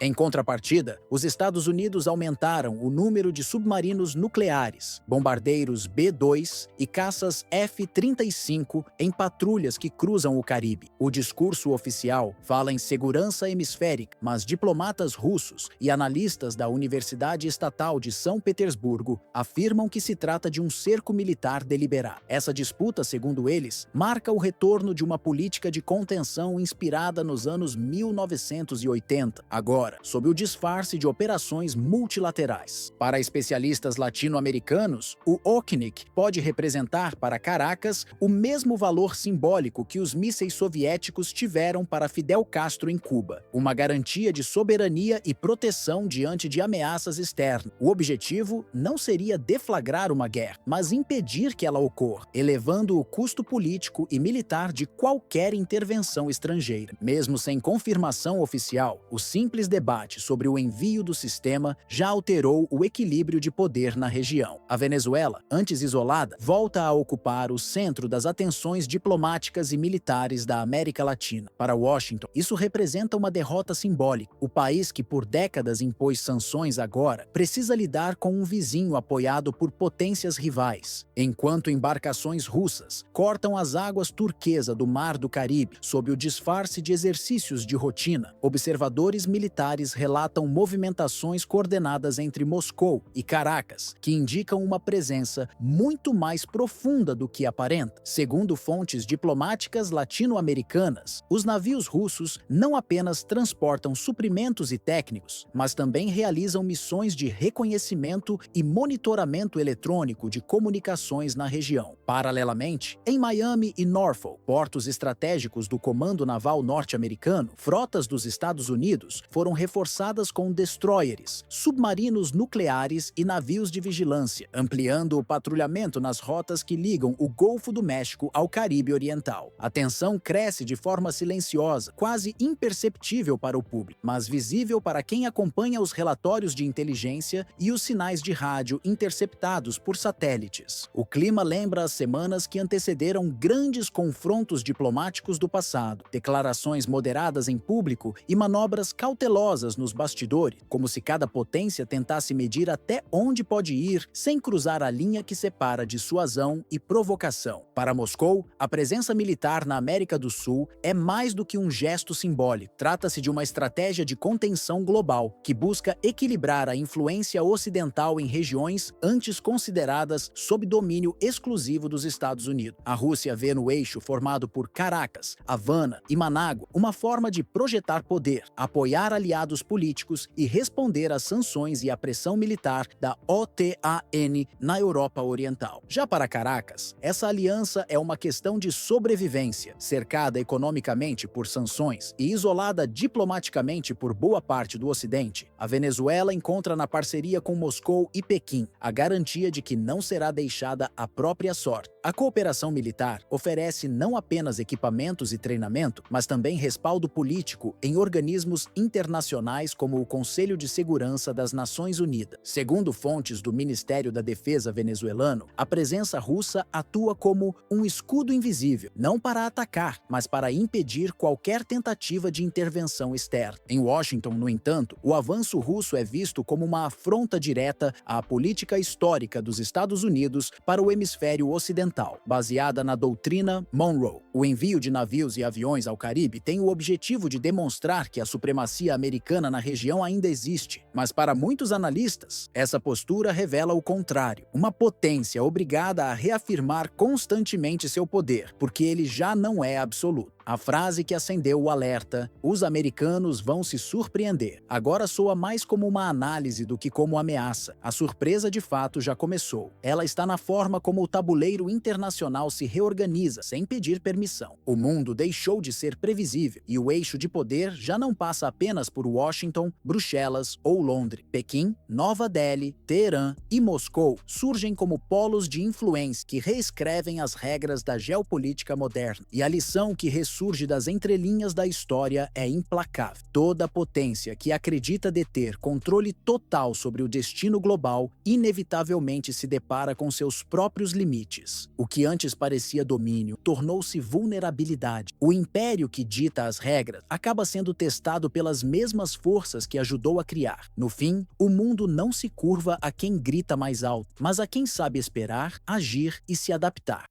Em contrapartida, os Estados Unidos aumentaram o número de submarinos nucleares, bombardeiros B-2 e caças F-35 em patrulhas que cruzam o Caribe. O discurso oficial fala em segurança hemisférica, mas diplomatas russos e analistas da Universidade Estatal de São Petersburgo afirmam que se trata de um cerco militar deliberado. Essa disputa, segundo eles, marca o retorno de uma política de contenção inspirada nos anos 1980, agora sob o disfarce de operações multilaterais. Para especialistas latino-americanos, o OKNIC pode representar para Caracas o mesmo valor simbólico que os mísseis soviéticos tiveram para Fidel Castro em Cuba, uma garantia de soberania e proteção diante de ameaças externas. O objetivo não seria deflagrar uma guerra, mas impedir que ela ocorra, elevando o custo político e militar de qualquer intervenção estrangeira. Mesmo sem confirmação oficial, o simples debate sobre o envio do sistema já alterou o equilíbrio de poder na região. A Venezuela, antes isolada, volta a ocupar o centro das atenções diplomáticas e militares da América Latina. Para Washington, isso representa uma derrota simbólica. O país que por décadas impôs sanções agora precisa lidar com um vizinho apoiado por potências rivais, enquanto embarcações russas cortam as águas turquesa do Mar do Caribe sob o disfarce de exercícios de rotina. Observadores militares relatam movimentações coordenadas entre Moscou e Caracas, que indicam uma presença muito mais profunda do que aparenta. Segundo fontes diplomáticas latino-americanas, os navios russos não apenas transportam suprimentos e técnicos, mas também realizam missões de reconhecimento e monitoramento eletrônico de comunicações na região. Paralelamente, em Miami e Norfolk, portos estratégicos do Comando Naval norte-americano, frotas dos Estados Unidos foram reforçadas com destroyers, submarinos nucleares e navios de vigilância, ampliando o patrulhamento nas rotas que ligam o Golfo do México ao Caribe Oriental. A tensão cresce de forma silenciosa, quase imperceptível para o público, mas visível para quem acompanha os relatórios de inteligência e os sinais de rádio interceptados por satélites. O clima lembra as semanas que antecederam grandes confrontos diplomáticos do passado, declarações moderadas em público e manobras cautelosas nos bastidores, como se cada potência tentasse medir até onde pode ir sem cruzar a linha que separa dissuasão e provocação. Para Moscou, a presença militar na América do Sul é mais do que um gesto simbólico. Trata-se de uma estratégia de contenção global que busca equilibrar a influência ocidental em regiões antes consideradas sob domínio exclusivo dos Estados Unidos. A Rússia vê no eixo formado por Caracas, Havana e Manágua uma forma de projetar poder, apoiar aliados políticos e responder às sanções e à pressão militar da OTAN na Europa Oriental. Já para Caracas, essa aliança é uma questão de sobrevivência. Cercada economicamente por sanções e isolada diplomaticamente por boa parte do Ocidente, a Venezuela encontra na parceria com Moscou e Pequim a garantia de que não será deixada à própria sorte. A cooperação militar oferece não apenas equipamentos e treinamento, mas também respaldo político em organismos internacionais como o Conselho de Segurança das Nações Unidas. Segundo fontes do Ministério da Defesa venezuelano, a presença russa atua como um escudo invisível, não para atacar, mas para impedir qualquer tentativa de intervenção externa. Em Washington, no entanto, o avanço russo é visto como uma afronta direta à política histórica dos Estados Unidos para o hemisfério ocidental, baseada na doutrina Monroe. O envio de navios e aviões ao Caribe tem o objetivo de demonstrar que a supremacia americana na região ainda existe, mas para muitos analistas, essa postura revela o contrário, uma potência obrigada a reafirmar constantemente seu poder, porque ele já não é absoluto. A frase que acendeu o alerta, os americanos vão se surpreender, agora soa mais como uma análise do que como ameaça. A surpresa de fato já começou. Ela está na forma como o tabuleiro internacional se reorganiza sem pedir permissão. O mundo deixou de ser previsível e o eixo de poder já não passa apenas por Washington, Bruxelas ou Londres. Pequim, Nova Delhi, Teherã e Moscou surgem como polos de influência que reescrevem as regras da geopolítica moderna. E a lição que ressurge das entrelinhas da história é implacável. Toda potência que acredita deter controle total sobre o destino global inevitavelmente se depara com seus próprios limites. O que antes parecia domínio tornou-se vulnerabilidade. O império que dita as regras acaba sendo testado pelas mesmas forças que ajudou a criar. No fim, o mundo não se curva a quem grita mais alto, mas a quem sabe esperar, agir e se adaptar.